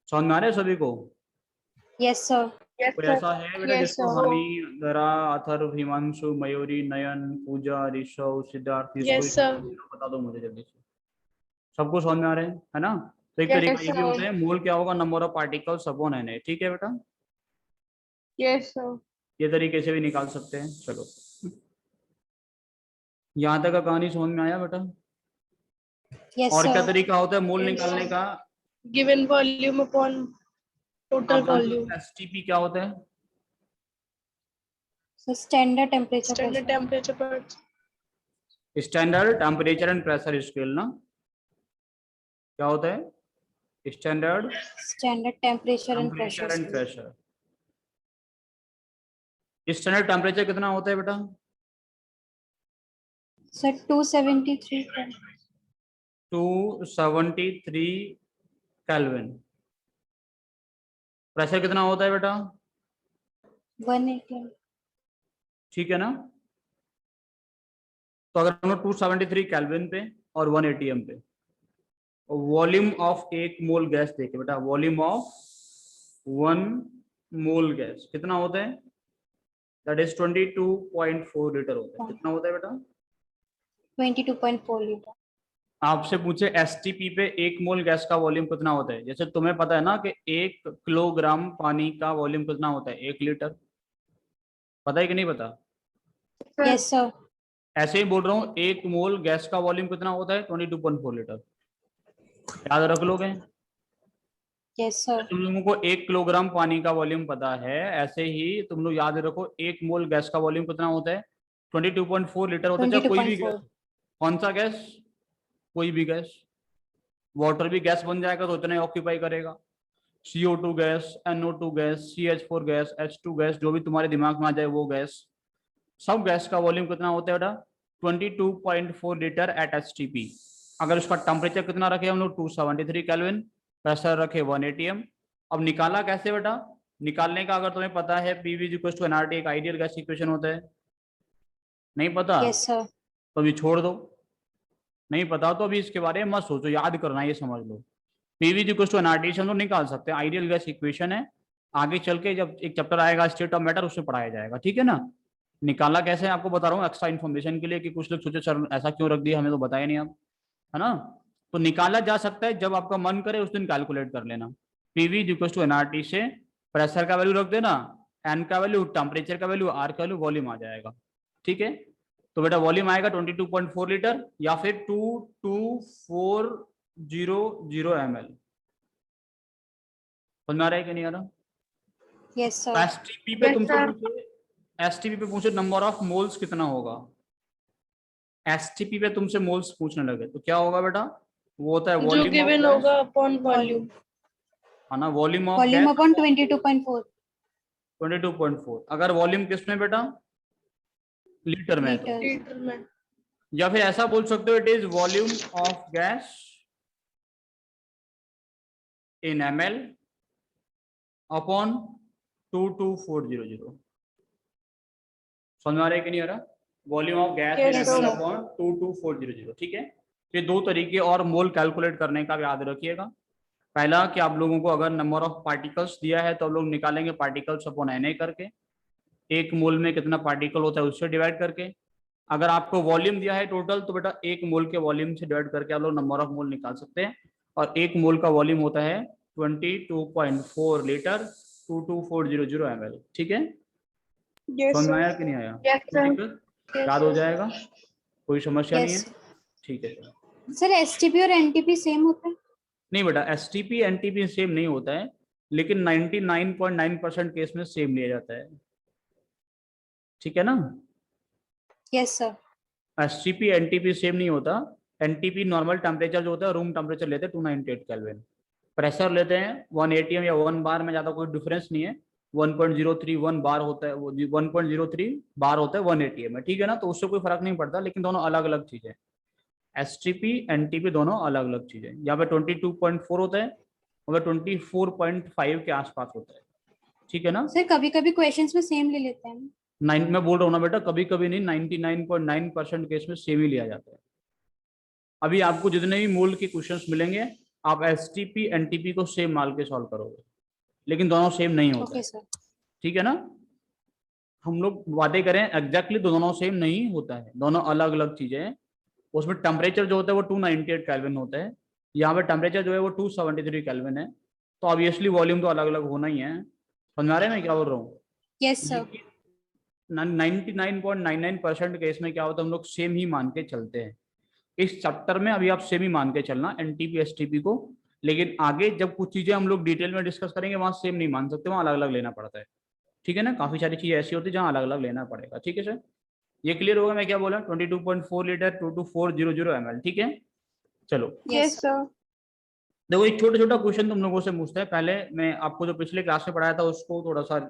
समझ में आ रहा है सभी को?
Yes, sir.
Yes
कोई
sir.
ऐसा है बेटा
Yes,
जिसको
sir.
हनी, धरा, अथर्व, हिमांशु, मयूरी, नयन, पूजा, ऋषभ, सिद्धार्थ,
Yes, sir.
बता दो मुझे जल्दी से। सबको समझ में आ रहे हैं, है ना? तो एक
Yes,
तरीका ये भी
sir.
होता है, मोल क्या होगा, number of particles upon Na। ठीक है बेटा,
Yes, sir.
ये तरीके से भी निकाल सकते हैं। चलो, यहाँ तक का कहानी समझ में आया बेटा?
Yes,
और क्या
sir.
तरीका होता है मोल
Yes,
निकालने
sir.
का?
Given volume upon total
आप जानते
volume.
हो STP क्या होता है?
So standard temperature
Standard
pressure.
temperature per
standard temperature and pressure scale ना, क्या होता है? Standard
Standard temperature and pressure.
Temperature and
scale.
Pressure. Standard temperature कितना होता है बेटा?
So 273.
273 केल्विन। प्रेशर कितना होता है बेटा?
180.
ठीक है ना? तो अगर हम 273 केल्विन पे और 1 atm पे वॉल्यूम ऑफ एक मोल गैस देखे बेटा, वॉल्यूम ऑफ 1 मोल गैस कितना होता है? दैट इज 22.4 लीटर होता है। कितना होता है बेटा?
22.4 liter.
आपसे पूछे एसटीपी पे एक मोल गैस का वॉल्यूम कितना होता है, जैसे तुम्हें पता है ना कि 1 किलोग्राम पानी का वॉल्यूम कितना होता है? 1 लीटर। पता है कि नहीं पता?
Yes, sir.
ऐसे ही बोल रहा हूँ, 1 मोल गैस का वॉल्यूम कितना होता है? 22.4 लीटर। याद रख लोगे?
Yes, sir.
तुम लोगों को 1 किलोग्राम पानी का वॉल्यूम पता है, ऐसे ही तुम लोग याद रखो 1 मोल गैस का वॉल्यूम कितना होता है? 22.4 लीटर होता है। चाहे कोई भी गैस,
22.4.
कौन सा गैस? कोई भी गैस। वाटर भी गैस बन जाएगा तो इतना ही ऑक्यूपाई करेगा। CO2 gas, NO2 gas, CH4 gas, H2 gas, जो भी तुम्हारे दिमाग में आ जाए वो गैस, सब गैस का वॉल्यूम कितना होता है बेटा? 22.4 लीटर एट STP। अगर उसका टेम्परेचर कितना रखे हम लोग? 273 केल्विन, प्रेशर रखे 1 atm। अब निकाला कैसे बेटा? निकालने का अगर तुम्हें पता है PV = nRT एक आइडियल गैस इक्वेशन होता है। नहीं पता
Yes, sir.
तो अभी छोड़ दो, नहीं पता तो अभी इसके बारे में मत सोचो, याद करना, ये समझ लो। PV = nRT से हम लोग निकाल सकते हैं, आइडियल गैस इक्वेशन है। आगे चल के जब एक चैप्टर आएगा स्टेट ऑफ मैटर, उसमें पढ़ाया जाएगा। ठीक है ना? निकाला कैसे है आपको बता रहा हूँ एक्स्ट्रा इन्फॉर्मेशन के लिए, कि कुछ लोग सोचे सर ऐसा क्यों रख दिया, हमें तो बताया नहीं आप, है ना? तो निकाला जा सकता है, जब आपका मन करे उस दिन कैलकुलेट कर लेना। PV = nRT से प्रेशर का वैल्यू रख देना, N का वैल्यू, टेम्परेचर का वैल्यू, R का वैल्यू, वॉल्यूम आ जाएगा। ठीक है? तो बेटा वॉल्यूम आएगा 22.4 लीटर या फिर 22400 ml। समझ में आ रहा है कि नहीं आ रहा?
Yes, sir.
एसटीपी पे
Yes,
तुमसे
sir.
पूछे, एसटीपी पे पूछे नंबर ऑफ मोल्स कितना होगा, एसटीपी पे तुमसे मोल्स पूछने लगे तो क्या होगा बेटा? वो होता है
जो
वॉल्यूम ऑफ
given
गैस,
होगा upon volume.
है ना? Volume of
Volume
gas
upon 22.4
22.4। अगर वॉल्यूम किस में बेटा? लीटर में है तो।
liters.
Liter में.
या फिर ऐसा बोल सकते हो, it is volume of gas in ml upon 22400। समझ में आ रहा है कि नहीं आ रहा? Volume of gas in
Yes,
ml
sir.
Upon 22400। ठीक है? ये दो तरीके और मोल कैलकुलेट करने का भी याद रखिएगा। पहला कि आप लोगों को अगर नंबर ऑफ पार्टिकल्स दिया है तो आप लोग निकालेंगे पार्टिकल्स अपॉन Na करके, एक मोल में कितना पार्टिकल होता है उससे डिवाइड करके। अगर आपको वॉल्यूम दिया है टोटल तो बेटा एक मोल के वॉल्यूम से डिवाइड करके आप लोग नंबर ऑफ मोल निकाल सकते हैं। और एक मोल का वॉल्यूम होता है 22.4 लीटर 22400 ml। ठीक है?
Yes,
समझ में
sir.
आया कि नहीं आया?
Yes,
कोई
sir.
दिक्कत?
Yes,
याद हो
sir.
जाएगा, कोई समस्या नहीं
Yes.
है? ठीक है सर।
Sir, STP और NTP सेम होता है?
नहीं बेटा, STP NTP सेम नहीं होता है, लेकिन 99.9% केस में सेम लिया जाता है। ठीक है ना?
Yes, sir.
STP NTP same नहीं होता। NTP नॉर्मल टेम्परेचर जो होता है रूम टेम्परेचर लेते हैं 298 केल्विन, प्रेशर लेते हैं 1 atm या 1 बार में, ज्यादा कोई डिफरेंस नहीं है। 1.031 बार होता है, वो 1.03 बार होता है 1 atm में। ठीक है ना? तो उससे कोई फर्क नहीं पड़ता, लेकिन दोनों अलग अलग चीजें। STP NTP दोनों अलग अलग चीजें। यहाँ पे 22.4 होता है, वहाँ पे 24.5 के आसपास होता है। ठीक है ना?
Sir, कभी-कभी क्वेश्चंस में सेम ले लेते हैं।
मैं बोल रहा हूँ ना बेटा, कभी कभी नहीं, 99.9% केस में सेम ही लिया जाता है। अभी आपको जितने भी मोल के क्वेश्चंस मिलेंगे, आप STP NTP को सेम मान के सॉल्व करोगे, लेकिन दोनों सेम नहीं होता है।
Okay, sir.
ठीक है ना? हम लोग बातें करें एग्जैक्टली तो दोनों सेम नहीं होता है, दोनों अलग अलग चीजें हैं। उसमें टेम्परेचर जो होता है वो 298 केल्विन होता है, यहाँ पे टेम्परेचर जो है वो 273 केल्विन है, तो ऑब्वियसली वॉल्यूम तो अलग अलग होना ही है। समझ आ रहे हैं मैं क्या बोल रहा हूँ?
Yes, sir.
99.99% केस में क्या होता है, हम लोग सेम ही मान के चलते हैं। इस चैप्टर में अभी आप सेम ही मान के चलना एनटीपी एसटीपी को, लेकिन आगे जब कुछ चीजें हम लोग डिटेल में डिस्कस करेंगे वहां सेम नहीं मान सकते, वहां अलग अलग लेना पड़ता है। ठीक है ना, काफी सारी चीजें ऐसी होती है जहां अलग अलग लेना पड़ेगा। ठीक है सर, ये क्लियर होगा मैं क्या बोला? 22.4 लीटर 22400 ml। ठीक है, चलो
Yes, sir.
देखो एक छोटा छोटा क्वेश्चन तुम लोगों से पूछते हैं। पहले मैं आपको जो पिछले क्लास में पढ़ाया था उसको थोड़ा सा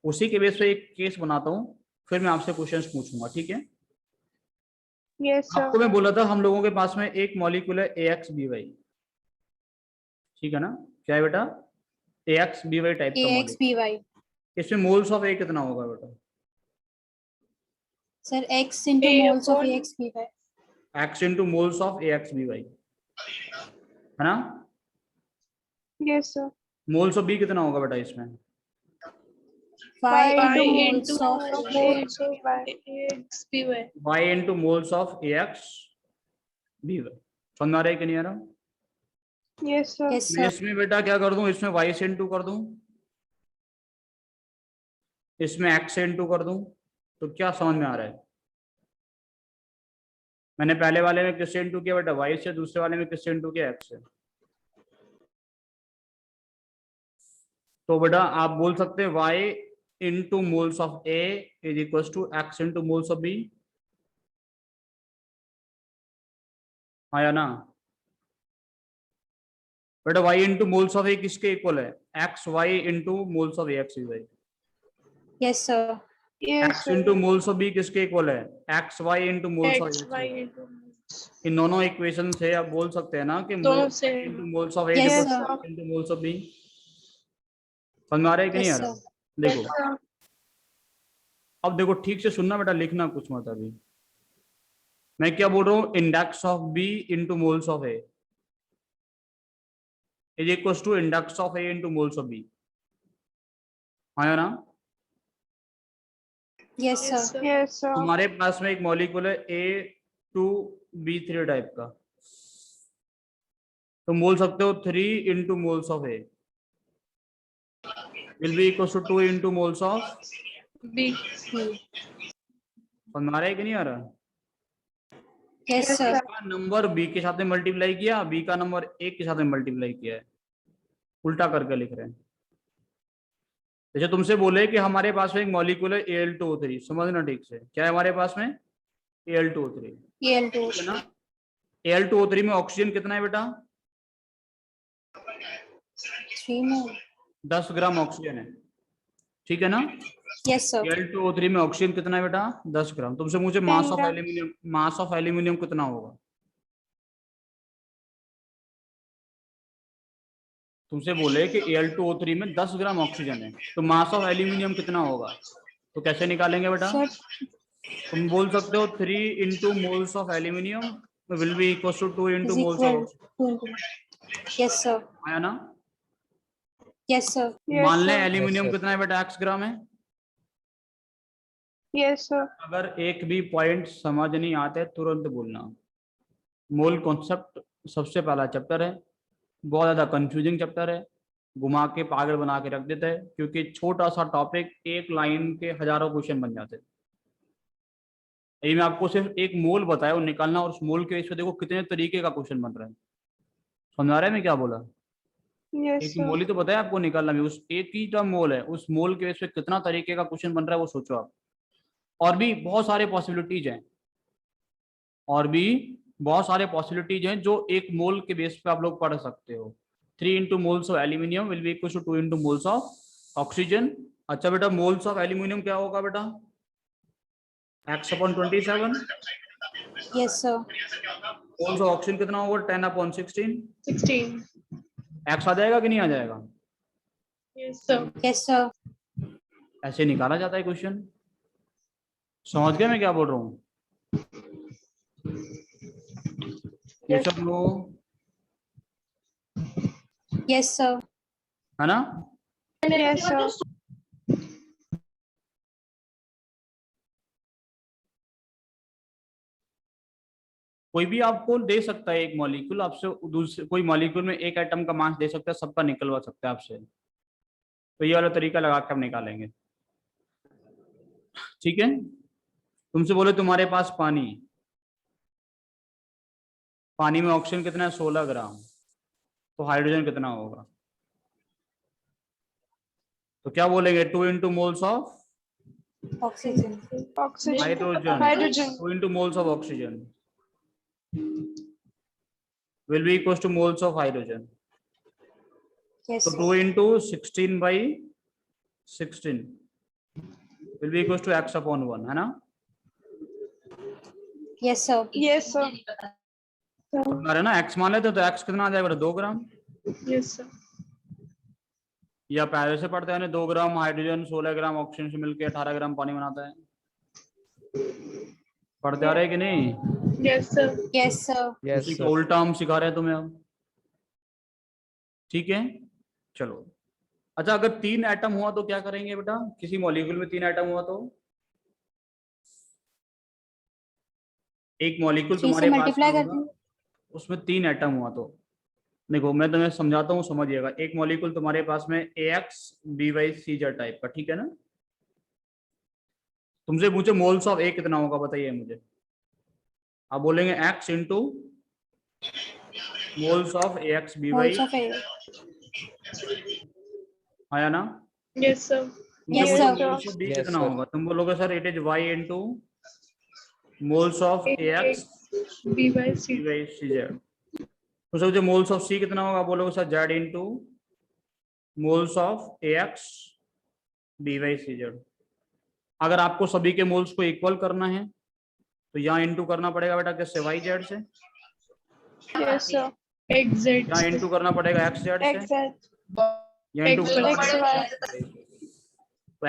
उसी के बेस पे एक केस बनाता हूँ, फिर मैं आपसे क्वेश्चंस पूछूंगा। ठीक है,
Yes, sir.
आपको मैं बोला था हम लोगों के पास में एक मॉलिक्यूल है AXBY। ठीक है ना, क्या है बेटा? AXBY टाइप का मॉलिक्यूल।
AXBY.
इसमें मोल्स ऑफ A कितना होगा बेटा?
Sir, X into
A
moles of
upon-
AXBY.
X into moles of AXBY, है ना?
Yes, sir.
Moles of B कितना होगा बेटा इसमें?
Y into
Y
moles
into
of
moles of AXBY.
Y into moles of AXBY। समझ आ रहा है कि नहीं आ रहा?
Yes, sir.
Yes,
मैं
sir.
इसमें बेटा क्या कर दूं, इसमें Y से इंटू कर दूं, इसमें X से इंटू कर दूं, तो क्या समझ में आ रहा है? मैंने पहले वाले में किससे इंटू किया बेटा? Y से। दूसरे वाले में किससे इंटू किया? X से। तो बेटा आप बोल सकते हैं Y into moles of A is equal to X into moles of B। आया ना बेटा? Y into moles of A किसके इक्वल है? XY into moles of AXY।
Yes, sir.
Yes,
X
sir.
Into moles of B किसके equal है? XY into moles of
XY
AXY।
into moles.
इन दोनों equation से आप बोल सकते हैं ना कि
दोनों से
into moles of A
Yes,
Yes,
sir.
sir.
Into moles of B। समझ में आ रहा है कि नहीं आ
Yes,
रहा?
sir.
देखो
Yes, sir.
अब देखो ठीक से सुनना बेटा, लिखना कुछ मत अभी। मैं क्या बोल रहा हूँ? Index of B into moles of A is equal to index of A into moles of B। आया ना?
Yes,
Yes,
sir.
sir.
Yes, sir.
तुम्हारे पास में एक मॉलिक्यूल है A2B3 टाइप का, तो बोल सकते हो 3 into moles of A will be equal to 2 into moles of.
B.
समझ में आ रहा है कि नहीं आ रहा?
Yes,
Yes,
sir.
sir.
का नंबर B के साथ में मल्टीप्लाई किया, B का नंबर A के साथ में मल्टीप्लाई किया है, उल्टा करके लिख रहे हैं। जैसे तुमसे बोले कि हमारे पास में एक मॉलिक्यूल है Al2O3, समझना ठीक से, क्या है हमारे पास में? Al2O3,
Al2.
ठीक है ना? Al2O3 में ऑक्सीजन कितना है बेटा?
3 more.
10 ग्राम ऑक्सीजन है, ठीक है ना?
Yes, sir.
Al2O3 में ऑक्सीजन कितना है बेटा? 10 ग्राम। तुमसे मुझे mass of
10
aluminium, mass of aluminium कितना होगा? तुमसे बोले कि Al2O3 में 10 ग्राम ऑक्सीजन है, तो मास ऑफ एल्यूमिनियम कितना होगा? तो कैसे निकालेंगे बेटा?
Sir,
तुम बोल सकते हो 3 into moles of aluminium will be equal to 2 into
is
moles of
equal
oxygen.
to 2 into. Yes, sir.
आया ना?
Yes, sir.
Yes,
मान लें
sir.
Aluminium
sir.
कितना है बेटा? X ग्राम है।
Yes, sir.
अगर एक भी पॉइंट समझ नहीं आते तुरंत बोलना। मोल कॉन्सेप्ट सबसे पहला चैप्टर है, बहुत ज्यादा कंफ्यूजिंग चैप्टर है, घुमा के पागल बना के रख देता है, क्योंकि छोटा सा टॉपिक एक लाइन के हजारों क्वेश्चन बन जाते हैं। यही मैं आपको सिर्फ एक मोल बताया वो निकालना, और उस मोल के इसमें देखो कितने तरीके का क्वेश्चन बन रहा है। समझ आ रहा है मैं क्या बोला?
Yes,
एक
sir.
मोल ही तो बताया आपको निकालना भी, उस एक ही जो मोल है उस मोल के बेस पे कितना तरीके का क्वेश्चन बन रहा है वो सोचो आप। और भी बहुत सारे पॉसिबिलिटीज हैं, और भी बहुत सारे पॉसिबिलिटीज हैं जो एक मोल के बेस पे आप लोग पढ़ सकते हो। 3 into moles of aluminium will be equal to 2 into moles of oxygen. अच्छा बेटा, मोल्स ऑफ एल्यूमिनियम क्या होगा बेटा? X/27।
Yes, sir.
Moles of oxygen कितना होगा? 10/16।
16.
एक्स आ जाएगा कि नहीं आ जाएगा?
Yes, sir.
Yes, sir.
ऐसे निकाला जाता है क्वेश्चन। समझ गए मैं क्या बोल रहा हूँ? ये सब लोग,
Yes, sir.
है ना?
Yes, sir.
कोई भी आपको दे सकता है, एक मॉलिक्यूल आपसे दूसरे कोई मॉलिक्यूल में एक एटम का मास दे सकता है, सबका निकलवा सकता है आपसे। तो ये वाला तरीका लगा के हम निकालेंगे, ठीक है। तुमसे बोले तुम्हारे पास पानी, पानी में ऑक्सीजन कितना है 16 ग्राम, तो हाइड्रोजन कितना होगा? तो क्या बोलेंगे? 2 into moles of
Oxygen.
Oxygen.
Hydrogen,
Hydrogen.
2 into moles of oxygen will be equals to moles of hydrogen.
Yes,
So
sir.
2 into 16 by 16 will be equals to x upon 1, है ना?
Yes, sir.
Yes, sir.
हमारे ना x मान लेते तो x कितना आ जाएगा? 2 ग्राम।
Yes, sir.
या पहले से पढ़ते हैं 2 ग्राम हाइड्रोजन 16 ग्राम ऑक्सीजन से मिलकर 18 ग्राम पानी बनाता है। पढ़ते आ रहे हैं कि नहीं?
Yes, sir.
Yes, sir.
Yes,
उसी का
sir.
उल्टा हम सिखा रहे हैं तुम्हें अब, ठीक है। चलो, अच्छा अगर 3 एटम हुआ तो क्या करेंगे बेटा? किसी मॉलिक्यूल में 3 एटम हुआ तो एक मॉलिक्यूल
3 से
तुम्हारे पास
मल्टीप्लाई
में
कर
होगा,
देंगे.
उसमें 3 एटम हुआ तो देखो मैं तुम्हें समझाता हूँ, समझिएगा। एक मॉलिक्यूल तुम्हारे पास में AX BY CZ टाइप का, ठीक है ना। तुमसे पूछे मोल्स ऑफ A कितना होगा, बताइए मुझे। आप बोलेंगे X into moles of AX BY,
Moles of air.
आया ना?
Yes, sir.
तुमसे
Yes,
पूछे
sir.
Moles of B
Yes,
कितना
sir.
होगा, तुम बोलोगे sir it is Y into moles of AX
BY C.
BY CZ। तो सर मोल्स ऑफ C कितना होगा, बोलोगे sir Z into moles of AX BY CZ। अगर आपको सभी के मोल्स को इक्वल करना है तो यहाँ इंटू करना पड़ेगा बेटा किससे? YZ से।
Yes, sir.
XZ.
यहाँ इंटू करना पड़ेगा XZ से।
Exact.
यहाँ इंटू करना
XY.
पड़ेगा तो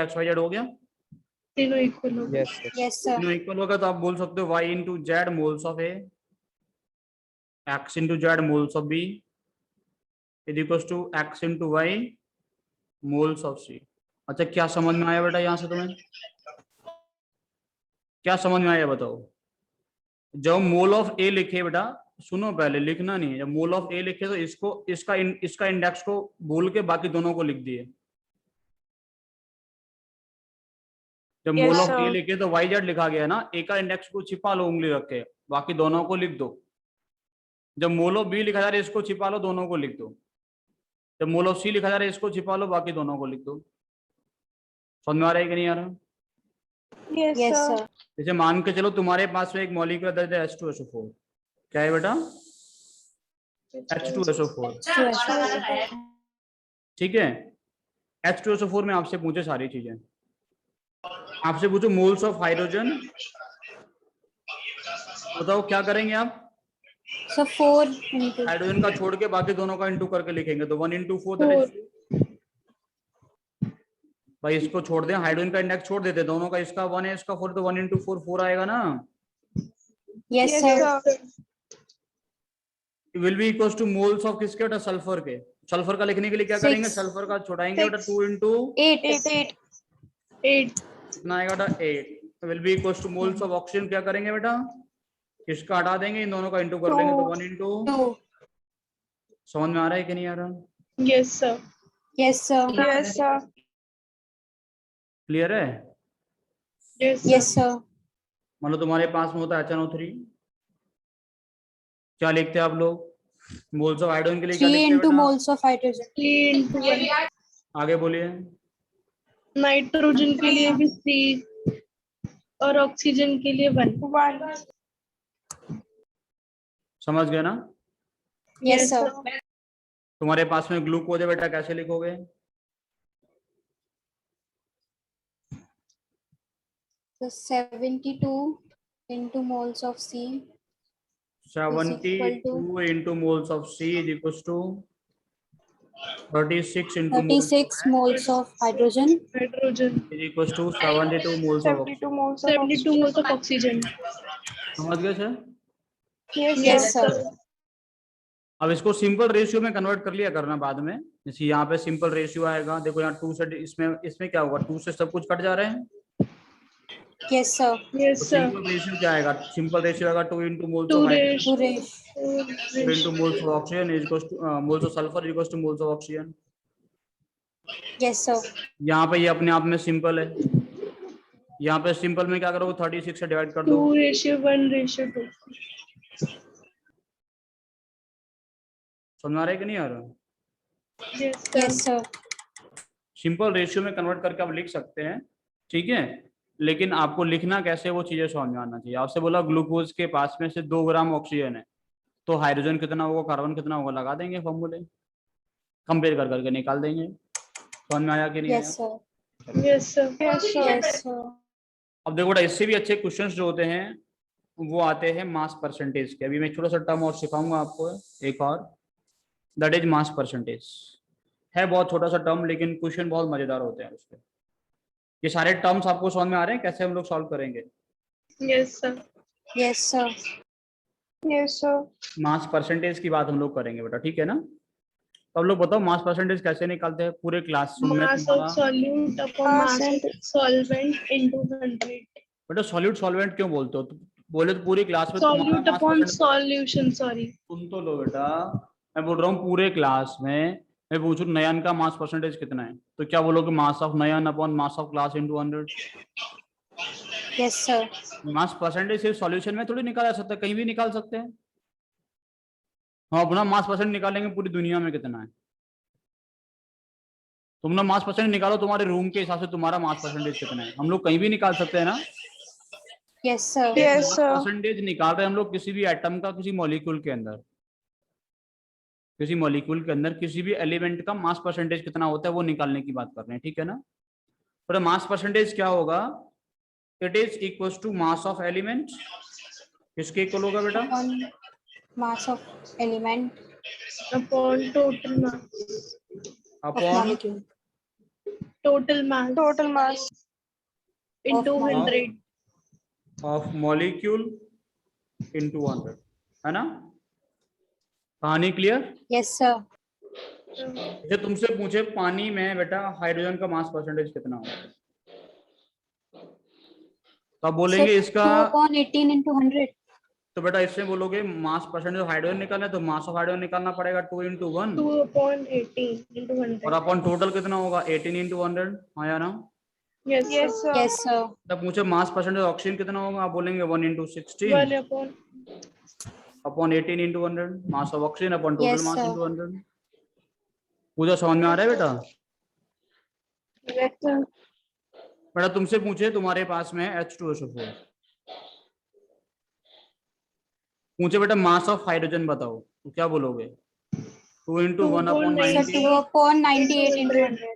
XYZ हो गया।
तीनों equal हो गए.
Yes, sir.
Yes, sir.
तीनों इक्वल होगा तो आप बोल सकते हो Y into Z moles of A, X into Z moles of B is equal to X into Y moles of C। अच्छा क्या समझ में आया बेटा यहाँ से तुम्हें? क्या समझ में आया बताओ? जब मोल ऑफ A लिखे बेटा, सुनो पहले, लिखना नहीं है। जब मोल ऑफ A लिखे तो इसका इंडेक्स को भूल के बाकी दोनों को लिख दिए। जब
Yes,
mole of
sir.
A लिखे तो YZ लिखा गया ना, A का इंडेक्स को छिपा लो उंगली रख के, बाकी दोनों को लिख दो। जब मोल ऑफ B लिखा जा रहा है इसको छिपा लो, दोनों को लिख दो। जब मोल ऑफ C लिखा जा रहा है इसको छिपा लो, बाकी दोनों को लिख दो। समझ में आ रहा है कि नहीं आ रहा?
Yes,
Yes,
sir.
sir.
जैसे मान के चलो तुम्हारे पास में एक मॉलिक्यूल दर्ज है H2SO4, क्या है बेटा? H2SO4,
Yes, sir.
ठीक है। H2SO4 में आपसे पूछे सारी चीजें, आपसे पूछो मोल्स ऑफ हाइड्रोजन, बताओ क्या करेंगे आप?
So 4 into.
हाइड्रोजन का छोड़ के बाकी दोनों का इंटू करके लिखेंगे तो 1 इंटू 4 दैट इज 2। भाई इसको छोड़ दें, हाइड्रोजन का इंडेक्स छोड़ देते, दोनों का, इसका 1 है इसका 4, तो 1 इंटू 4 4 आएगा ना।
Yes,
Yes,
sir.
sir.
Will be equals two moles of किसके बेटा? सल्फर के। सल्फर का लिखने के लिए क्या
6.
करेंगे? सल्फर का छोड़ाएंगे बेटा, 2 इंटू
8.
8.
कितना आएगा बेटा? 8। Will be equals two moles of oxygen, क्या करेंगे बेटा? इसका हटा देंगे, इन दोनों का इंटू कर लेंगे तो 1 इंटू।
2.
समझ में आ रहा है कि नहीं आ रहा?
Yes, sir.
Yes, sir.
Yes, sir.
Clear है?
Yes, sir.
Yes, sir.
मान लो तुम्हारे पास में होता है HNO3, क्या लिखते हैं आप लोग? मोल्स ऑफ हाइड्रोजन के लिए क्या
3
लिखते हैं
into
बेटा?
moles of hydrogen.
3 into 1.
आगे बोलिए।
नाइट्रोजन के लिए भी 3 और ऑक्सीजन के लिए 1.
1.
समझ गए ना?
Yes, sir.
तुम्हारे पास में ग्लूकोज है बेटा, कैसे लिखोगे?
So 72 into moles of C.
72 into moles of C is equals to 36 into moles
36 moles of hydrogen.
Hydrogen.
is equals to 72 moles of oxygen।
72 moles of
72 moles of oxygen.
समझ गए sir?
Yes,
Yes,
sir.
sir.
अब इसको simple ratio में convert कर लिया करना बाद में। जैसे यहाँ पे सिंपल रेशियो आएगा, देखो यहाँ 2 से इसमें क्या होगा? 2 से सब कुछ कट जा रहे हैं,
Yes, sir.
Yes,
तो
sir.
सिंपल रेशियो क्या आएगा? सिंपल रेशियो आएगा 2 into moles
Two
of hydrogen
ratio.
Suresh.
Two into moles of oxygen is equals to moles of sulfur is equals to moles of oxygen.
Yes, sir.
यहाँ पे ये अपने आप में simple है, यहाँ पे सिंपल में क्या करोगे? 36 से डिवाइड कर दो।
2:1:2.
समझ आ रहा है कि नहीं आ रहा?
Yes, sir.
Yes, sir.
Simple ratio में कन्वर्ट करके आप लिख सकते हैं, ठीक है, लेकिन आपको लिखना कैसे वो चीजें समझ में आना चाहिए। आपसे बोला ग्लूकोज के पास में से 2 ग्राम ऑक्सीजन है, तो हाइड्रोजन कितना होगा, कार्बन कितना होगा, लगा देंगे फॉर्मूले, कंपेयर कर करके निकाल देंगे। समझ में आया कि नहीं आया?
Yes, sir.
Yes, sir.
Yes, sir.
Yes, sir.
अब देखो बेटा, इससे भी अच्छे क्वेश्चंस जो होते हैं वो आते हैं मास परसेंटेज के। अभी मैं छोटा सा टर्म और सिखाऊंगा आपको, एक और, दैट इज मास परसेंटेज। है बहुत छोटा सा टर्म, लेकिन क्वेश्चन बहुत मजेदार होते हैं उसके। ये सारे टर्म्स आपको समझ में आ रहे हैं कैसे हम लोग सॉल्व करेंगे?
Yes, sir.
Yes, sir.
Yes, sir.
Mass percentage की बात हम लोग करेंगे बेटा, ठीक है ना? तो अब लोग बताओ मास परसेंटेज कैसे निकालते हैं पूरे क्लासरूम में?
Mass of solute upon mass of solvent into 100.
बेटा सॉल्यूट सॉल्वेंट क्यों बोलते हो? तो बोले तो पूरी क्लास में तुम्हारा
Solute
mass
upon
percentage-
solution. Sorry.
सुन तो लो बेटा, मैं बोल रहा हूँ पूरे क्लास में मैं पूछूं नयन का मास परसेंटेज कितना है, तो क्या बोलोगे? Mass of Nayan upon mass of class into 100।
Yes, sir.
Mass percentage सिर्फ सॉल्यूशन में थोड़ी निकाला जा सकता है, कहीं भी निकाल सकते हैं। हम अपना मास परसेंट निकालेंगे पूरी दुनिया में कितना है। तुम ना मास परसेंट निकालो तुम्हारे रूम के हिसाब से, तुम्हारा मास परसेंटेज कितना है, हम लोग कहीं भी निकाल सकते हैं ना।
Yes, sir.
Yes, sir.
Percentage निकाल रहे हैं हम लोग किसी भी एटम का, किसी मॉलिक्यूल के अंदर, किसी मॉलिक्यूल के अंदर किसी भी एलिमेंट का मास परसेंटेज कितना होता है वो निकालने की बात कर रहे हैं, ठीक है ना? तो मास परसेंटेज क्या होगा? It is equal to mass of element. किसके इक्वल होगा बेटा?
Upon mass of element
Upon total mass.
of
upon
molecule.
Total mass.
Total mass.
Into
of
100.
Of molecule into 100, है ना? कहानी क्लियर?
Yes, sir.
जैसे तुमसे पूछे पानी में बेटा हाइड्रोजन का मास परसेंटेज कितना होगा, तो आप बोलेंगे
Sir,
इसका,
2/18 into 100.
तो बेटा इसमें बोलोगे मास परसेंटेज हाइड्रोजन निकालना है तो मास ऑफ हाइड्रोजन निकालना पड़ेगा 2 into 1,
2/18 into 100.
और अपॉन टोटल कितना होगा? 18 into 100। हाँ या ना?
Yes,
Yes,
sir.
sir.
Yes, sir.
तब पूछे मास परसेंटेज ऑक्सीजन कितना होगा, आप बोलेंगे 1 into 16
1/.
Upon 18 into 100, mass of oxygen upon total
Yes,
mass
sir.
into 100। पूजा समझ में आ रहा है बेटा?
Yes, sir.
बेटा तुमसे पूछे तुम्हारे पास में H2SO4, पूछे बेटा मास ऑफ हाइड्रोजन बताओ, तो क्या बोलोगे? 2 into 1 upon
2.9.
Sir,
90।
2/98 into 100.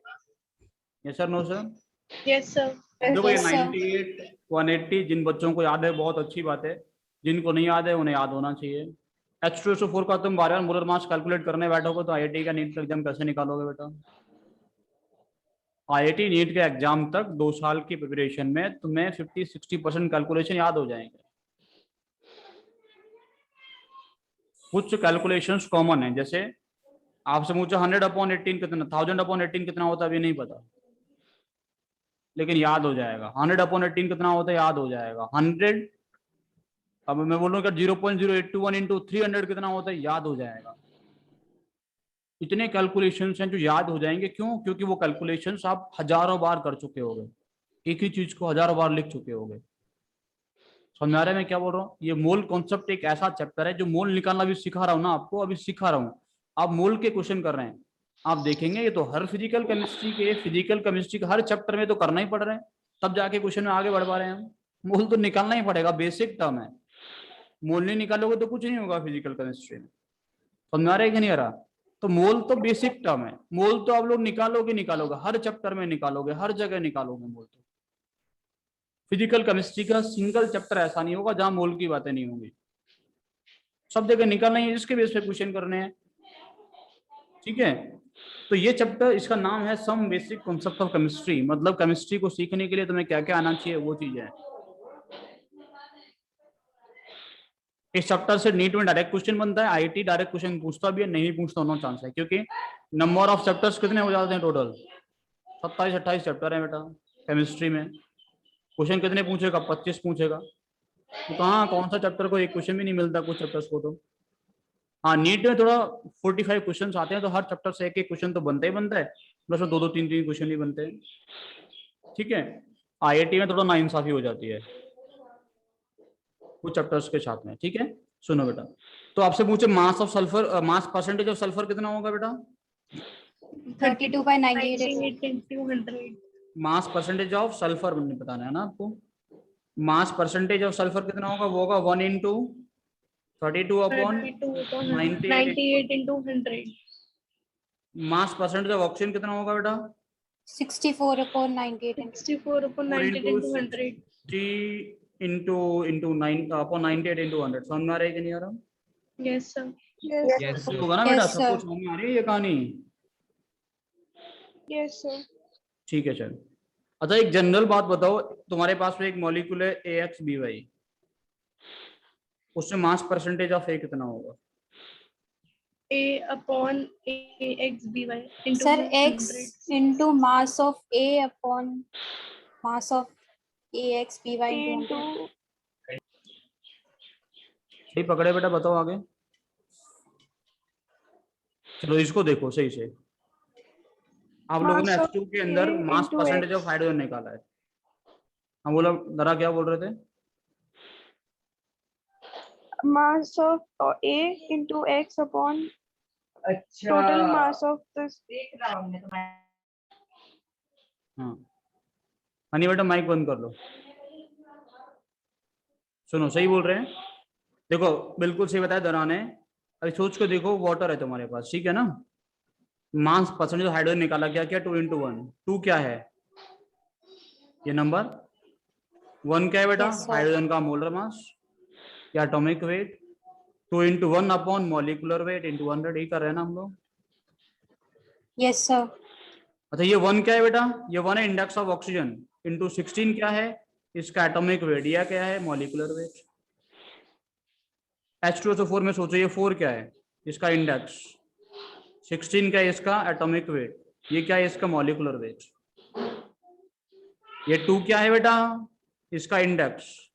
Yes sir, no sir?
Yes, sir.
देखो ये
Yes, sir.
98 180 जिन बच्चों को याद है बहुत अच्छी बात है, जिनको नहीं याद है उन्हें याद होना चाहिए। H2SO4 का तुम बार बार मोलर मास कैलकुलेट करने बैठोगे तो IIT का नीट का एग्जाम कैसे निकालोगे बेटा? IIT नीट के एग्जाम तक 2 साल की प्रिपरेशन में तुम्हें 50-60% कैलकुलेशन याद हो जाएंगे। कुछ कैलकुलेशंस कॉमन है, जैसे आपसे पूछा 100/18 कितना, 1000/18 कितना होता है अभी नहीं पता, लेकिन याद हो जाएगा। 100/18 कितना होता है याद हो जाएगा। 100, अब मैं बोलूँगा 0.0821 into 300 कितना होता है याद हो जाएगा। इतने कैलकुलेशंस हैं जो याद हो जाएंगे, क्यों? क्योंकि वो कैलकुलेशंस आप हजारों बार कर चुके होगे, एक ही चीज को हजारों बार लिख चुके होगे। समझ आ रहा है मैं क्या बोल रहा हूँ? ये मोल कॉन्सेप्ट एक ऐसा चैप्टर है जो मोल निकालना भी सिखा रहा हूँ ना आपको, अभी सिखा रहा हूँ। आप मोल के क्वेश्चन कर रहे हैं, आप देखेंगे ये तो हर फिजिकल केमिस्ट्री के हर चैप्टर में तो करना ही पड़ रहा है, तब जाके क्वेश्चन में आगे बढ़ पा रहे हैं हम। मोल तो निकालना ही पड़ेगा, बेसिक टर्म है। मोल नहीं निकालोगे तो कुछ नहीं होगा फिजिकल केमिस्ट्री में। समझ आ रहा है कि नहीं आ रहा? तो मोल तो बेसिक टर्म है, मोल तो आप लोग निकालोगे हर चैप्टर में निकालोगे, हर जगह निकालोगे मोल। तो फिजिकल केमिस्ट्री का सिंगल चैप्टर ऐसा नहीं होगा जहां मोल की बातें नहीं होंगी, सब जगह निकालना है, इसके बेस पे क्वेश्चन करने हैं, ठीक है? तो ये चैप्टर, इसका नाम है some basic concept of chemistry, मतलब केमिस्ट्री को सीखने के लिए तुम्हें क्या क्या आना चाहिए वो चीजें हैं। इस चैप्टर से नीट में डायरेक्ट क्वेश्चन बनता है, आईआईटी डायरेक्ट क्वेश्चन पूछता भी है, नहीं पूछता होना चांस है, क्योंकि नंबर ऑफ चैप्टर्स कितने हो जाते हैं टोटल? 27-28 चैप्टर है बेटा केमिस्ट्री में। क्वेश्चन कितने पूछेगा? 25 पूछेगा। तो कहाँ कौन सा चैप्टर को एक क्वेश्चन भी नहीं मिलता कुछ चैप्टर्स को तो। हाँ नीट में थोड़ा 45 क्वेश्चन आते हैं तो हर चैप्टर से एक एक क्वेश्चन तो बनता ही बनता है, प्लस दो दो तीन तीन क्वेश्चन ही बनते हैं। ठीक है, IIT में थोड़ा नाइंसाफी हो जाती है कुछ चैप्टर्स के साथ में। ठीक है, सुनो बेटा, तो आपसे पूछे mass of sulphur, mass percentage of sulphur कितना होगा बेटा?
32 by 98.
98 into 100.
Mass percentage of sulphur बताना है ना आपको। मास परसेंटेज ऑफ सल्फर कितना होगा? वो होगा 1 into 32 upon
32 upon
98।
98 into 100.
Mass percentage of oxygen कितना होगा बेटा?
64 upon 98.
64 upon 98 into 100.
60 into 9 upon 98 into 100। समझ में आ रहा है कि नहीं आ रहा?
Yes, sir.
Yes.
Yes, sir.
होगा ना बेटा,
Yes,
सब
sir.
कुछ समझ में आ रही है ये कहानी?
Yes, sir.
ठीक है चल। अच्छा एक जनरल बात बताओ, तुम्हारे पास में एक मॉलिक्यूल है AXBY, उससे मास परसेंटेज ऑफ A कितना होगा?
A upon AXBY into
Sir,
100.
X into mass of A upon mass of AXBY
A
into 100.
into
सही पकड़े बेटा, बताओ आगे। चलो इसको देखो सही से। आप लोगों ने
Mass of
H2 के अंदर
A
mass
into
percentage
X.
Of hydrogen निकाला है। हाँ बोला दरा, क्या बोल रहे थे?
Mass of A into X upon total mass of this.
हाँ हनी बेटा माइक बंद कर लो। सुनो सही बोल रहे हैं, देखो बिल्कुल सही बताया दरा ने। अभी सोच के देखो, वाटर है तुम्हारे पास, ठीक है ना, मास परसेंटेज ऑफ हाइड्रोजन निकाला, क्या क्या 2 into 1। 2 क्या है? ये नंबर 1 क्या है बेटा?
Yes, sir.
हाइड्रोजन का मोलर मास या atomic weight. 2 into 1 upon molecular wait into 100, ही कर रहे हैं ना हम लोग।
Yes, sir.
अच्छा ये 1 क्या है बेटा? ये 1 है इंडेक्स ऑफ ऑक्सीजन, इंटू 16 क्या है? इसका एटॉमिक वेट। यह क्या है? Molecular weight. H2SO4 में सोचो, ये 4 क्या है? इसका इंडेक्स। 16 क्या है? इसका एटॉमिक वेट। ये क्या है? इसका मॉलिक्यूलर वेट। ये 2 क्या है बेटा? इसका इंडेक्स।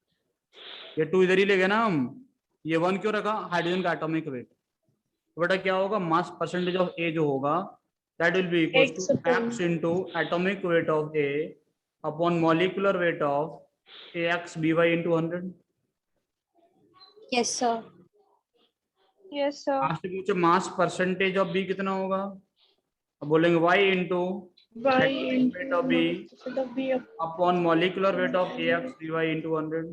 ये 2 इधर ही ले गए ना हम। ये 1 क्यों रखा? हाइड्रोजन का एटॉमिक वेट। तो बेटा क्या होगा? मास परसेंटेज ऑफ A जो होगा, that will be equals
X
to
upon
X into atomic weight of A upon molecular weight of AXBY into 100।
Yes, sir.
Yes, sir.
Last पूछे मास परसेंटेज ऑफ B कितना होगा? अब बोलेंगे Y into
Y
atomic weight of B
into of B
upon molecular weight of AXBY into 100।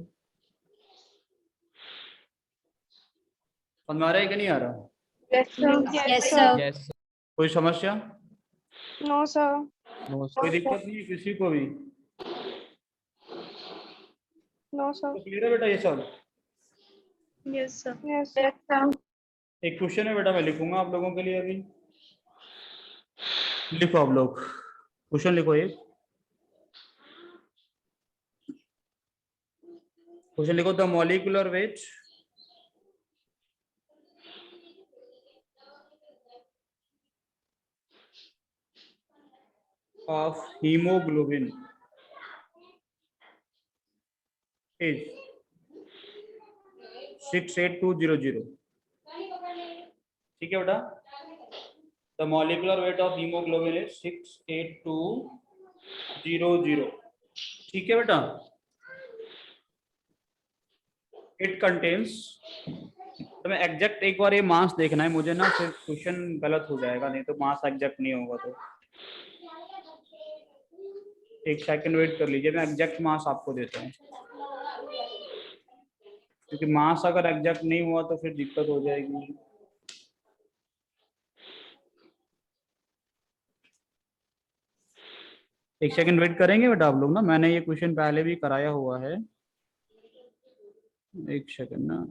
समझ में आ रहा है कि नहीं आ रहा?
Yes, sir.
Yes, sir.
Yes, sir.
कोई समस्या?
No, sir.
No,
कोई
sir.
दिक्कत नहीं है किसी को भी?
No, sir.
तो क्लियर है बेटा ये सब?
Yes, sir.
Yes, sir.
एक क्वेश्चन है बेटा, मैं लिखूंगा आप लोगों के लिए अभी। लिखो आप लोग, क्वेश्चन लिखो। एक क्वेश्चन लिखो, the molecular weight of hemoglobin is 68200। ठीक है बेटा, the molecular weight of haemoglobin is 68200। ठीक है बेटा, इट कंटेन्स, तो मैं एग्जैक्ट एक बार ये मास देखना है मुझे ना, फिर क्वेश्चन गलत हो जाएगा, नहीं तो मास एग्जैक्ट नहीं होगा। तो एक सेकंड वेट कर लीजिए, मैं एग्जैक्ट मास आपको देता हूँ, क्योंकि मास अगर एग्जैक्ट नहीं हुआ तो फिर दिक्कत हो जाएगी। एक सेकंड वेट करेंगे बेटा आप लोग ना, मैंने ये क्वेश्चन पहले भी कराया हुआ है। एक सेकंड ना,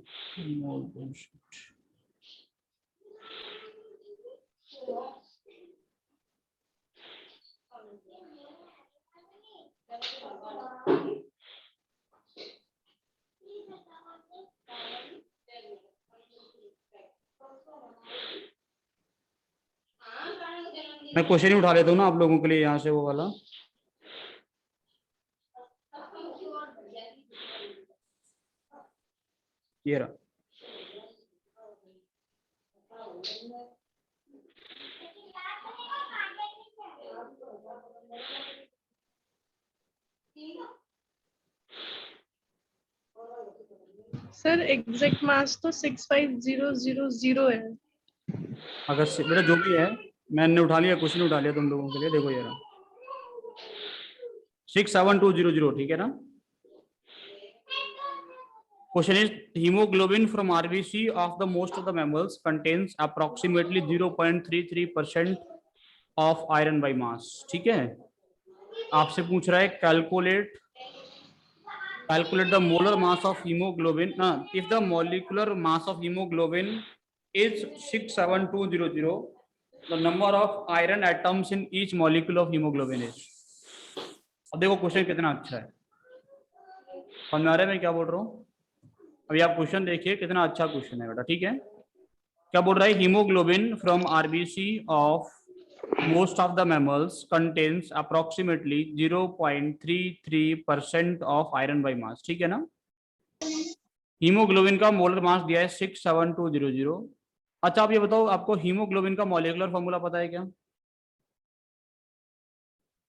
मैं क्वेश्चन ही उठा लेता हूँ ना आप लोगों के लिए यहाँ से, वो वाला। ये रहा।
सर एग्जैक्ट मास तो 65000 है।
अगर बेटा जो भी है, मैंने उठा लिया, क्वेश्चन उठा लिया तुम लोगों के लिए, देखो ये रहा 67200, ठीक है ना। Question is hemoglobin from RBC of the most of the mammals contains approximately 0.33% of iron by mass, ठीक है। आपसे पूछ रहा है calculate the molar mass of hemoglobin if the molecular mass of hemoglobin is 67200, the number of iron atoms in each molecule of hemoglobin is। अब देखो question कितना अच्छा है, समझ आ रहा है मैं क्या बोल रहा हूँ। अभी आप क्वेश्चन देखिए कितना अच्छा क्वेश्चन है बेटा, ठीक है। क्या बोल रहा है, haemoglobin from RBC of most of the mammals contains approximately 0.33% of iron by mass, ठीक है ना। हीमोग्लोबिन का मोलर मास दिया है 67200। अच्छा आप ये बताओ, आपको हीमोग्लोबिन का मॉलिक्यूलर फॉर्मूला पता है क्या?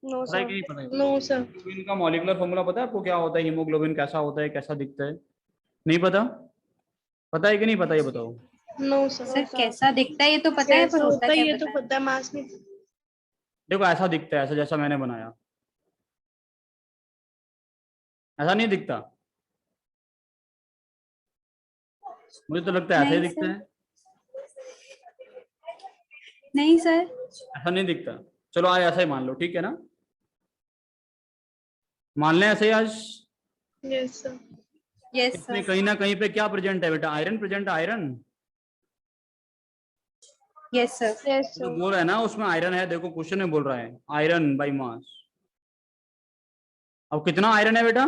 नो
पता है
सर।
कि नहीं पता है?
No sir.
हीमोग्लोबिन का मॉलिक्यूलर फॉर्मूला पता है आपको, क्या होता है हीमोग्लोबिन, कैसा होता है, कैसा दिखता है? नहीं पता? पता है कि नहीं पता, ये बताओ।
No
sir
sir.
कैसा दिखता है ये तो पता है, पर
कैसा
होता
होता है
क्या
ये तो
पता है।
पता है, मास नहीं।
देखो ऐसा दिखता है, ऐसा जैसा मैंने बनाया, ऐसा नहीं दिखता। मुझे तो लगता है ऐसा ही
नहीं
दिखता
सर,
है।
नहीं सर।
ऐसा नहीं दिखता। चलो आज ऐसा ही मान लो, ठीक है ना। मान लें ऐसे ही आज।
Yes sir.
यस
इसमें
सर।
कहीं ना कहीं पे क्या प्रेजेंट है बेटा, आयरन प्रेजेंट है, आयरन।
Yes sir.
यस
जो
सर।
बोल रहा है ना उसमें आयरन है, देखो क्वेश्चन में बोल रहा है आयरन बाय मास। अब कितना आयरन है बेटा?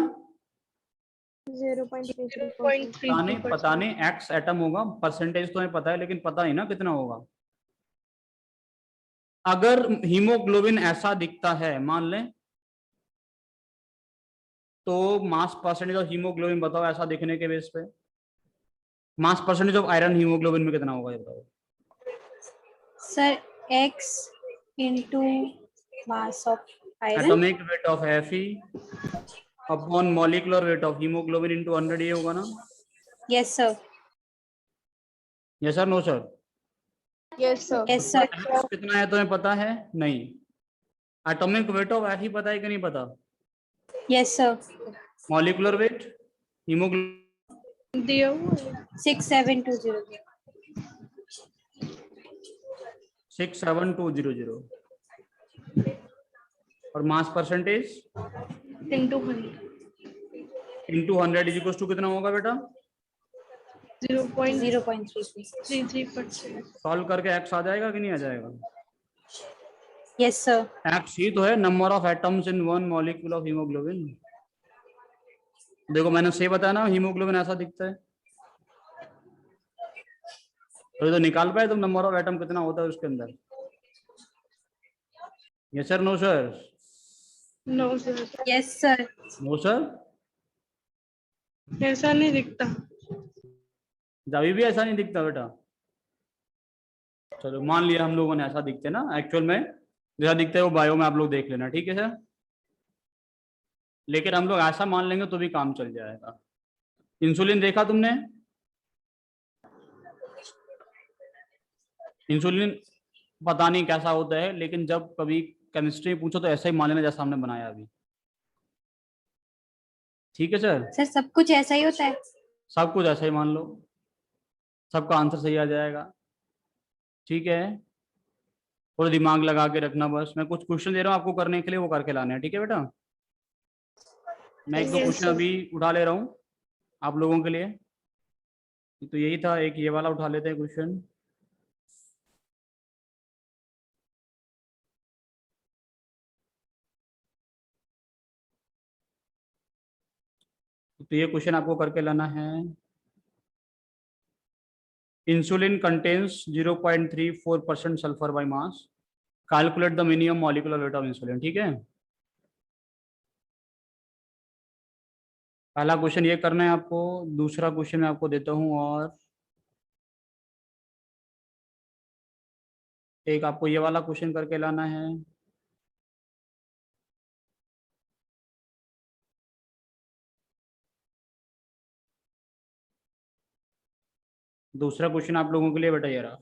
0.33%।
पता नहीं एक्स एटम होगा, परसेंटेज तो हमें पता है लेकिन पता नहीं ना कितना होगा। अगर हीमोग्लोबिन ऐसा दिखता है मान लें, तो मास परसेंटेज ऑफ हीमोग्लोबिन बताओ ऐसा दिखने के बेस पे, mass percentage of iron haemoglobin में कितना होगा ये बताओ।
Sir x into mass of iron.
Atomic weight of Fe upon molecular weight of haemoglobin into 100, ये होगा ना।
Yes sir.
Yes sir, no sir.
Yes sir.
Yes sir.
X कितना है तुम्हें पता है? नहीं। एटॉमिक वेट ऑफ Fe पता है कि नहीं पता?
Yes sir.
Molecular weight haemoglobin
दिया हुआ है।
67200।
67200 और mass percentage
into 100।
Into 100 is equal to कितना होगा बेटा?
0.33।
0.33%।
सॉल्व करके एक्स आ जाएगा कि नहीं आ जाएगा?
Yes sir.
एक्स ही तो है number of atoms in one molecule of haemoglobin. देखो मैंने सही बताया ना, हीमोग्लोबिन ऐसा दिखता है। तो निकाल पाए तुम नंबर ऑफ एटम कितना होता है उसके अंदर? Yes sir, no sir.
No sir.
Yes sir.
No sir,
ऐसा नहीं दिखता।
अभी भी ऐसा नहीं दिखता बेटा। चलो मान लिया हम लोगों ने ऐसा दिखते ना, एक्चुअल में जैसा दिखता है वो बायो में आप लोग देख लेना, ठीक है सर। लेकिन हम लोग ऐसा मान लेंगे तो भी काम चल जाएगा। इंसुलिन देखा तुमने? इंसुलिन पता नहीं कैसा होता है, लेकिन जब कभी केमिस्ट्री पूछो तो ऐसा ही मान लेना जैसा हमने बनाया अभी, ठीक है सर।
सर सब कुछ ऐसा ही होता है।
सब कुछ ऐसा ही मान लो, सबका आंसर सही आ जाएगा, ठीक है। थोड़ा दिमाग लगा के रखना बस, मैं कुछ क्वेश्चन दे रहा हूँ आपको करने के लिए, वो करके लाने हैं, ठीक है बेटा। मैं एक दो
Yes,
क्वेश्चन
sir.
अभी उठा ले रहा हूँ आप लोगों के लिए। तो यही था, एक ये वाला उठा लेते हैं क्वेश्चन। तो ये क्वेश्चन आपको करके लाना है। Insulin contains 0.34% sulphur by mass, calculate the minimum molecular weight of insulin, ठीक है। पहला क्वेश्चन ये करना है आपको, दूसरा क्वेश्चन मैं आपको देता हूँ, और एक आपको ये वाला क्वेश्चन करके लाना है। दूसरा क्वेश्चन आप लोगों के लिए बेटा ये रहा।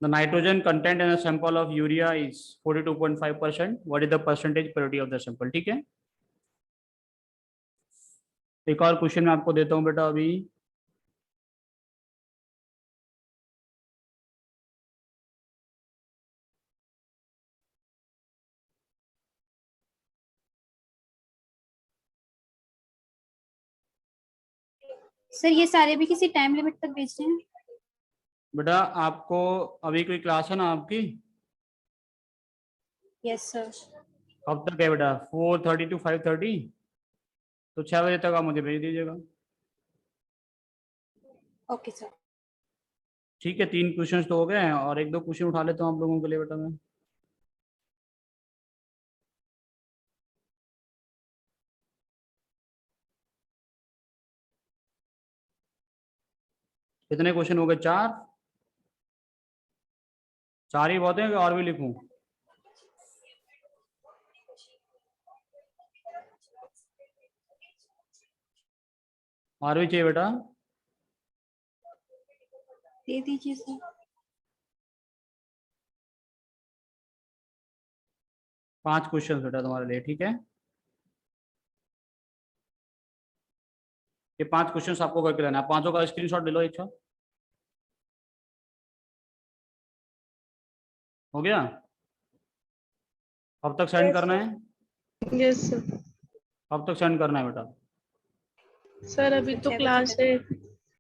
The nitrogen content in a sample of urea is 42.5%. What is the percentage purity of the sample? ठीक है। एक और क्वेश्चन मैं आपको देता हूँ बेटा अभी।
सर ये सारे भी किसी टाइम लिमिट तक भेजने हैं?
बेटा आपको अभी कोई क्लास है ना आपकी?
Yes sir.
कब तक है बेटा? 4:30 to 5:30। तो 6 बजे तक आप मुझे भेज दीजिएगा।
Okay sir.
ठीक है, 3 क्वेश्चन तो हो गए हैं, और एक दो क्वेश्चन उठा लेता हूँ आप लोगों के लिए बेटा मैं। कितने क्वेश्चन हो गए? 4। 4 ही बहुत है कि और भी लिखूं? और भी चाहिए बेटा?
दे दीजिए सर।
5 क्वेश्चन बेटा तुम्हारे लिए, ठीक है। ये 5 क्वेश्चन आपको करके लेना है। 5 का स्क्रीनशॉट ले लो एक साथ। हो गया? कब तक सेंड करना है?
Yes sir.
कब तक सेंड करना है बेटा?
सर अभी तो
6 बजे
क्लास
तक।
है।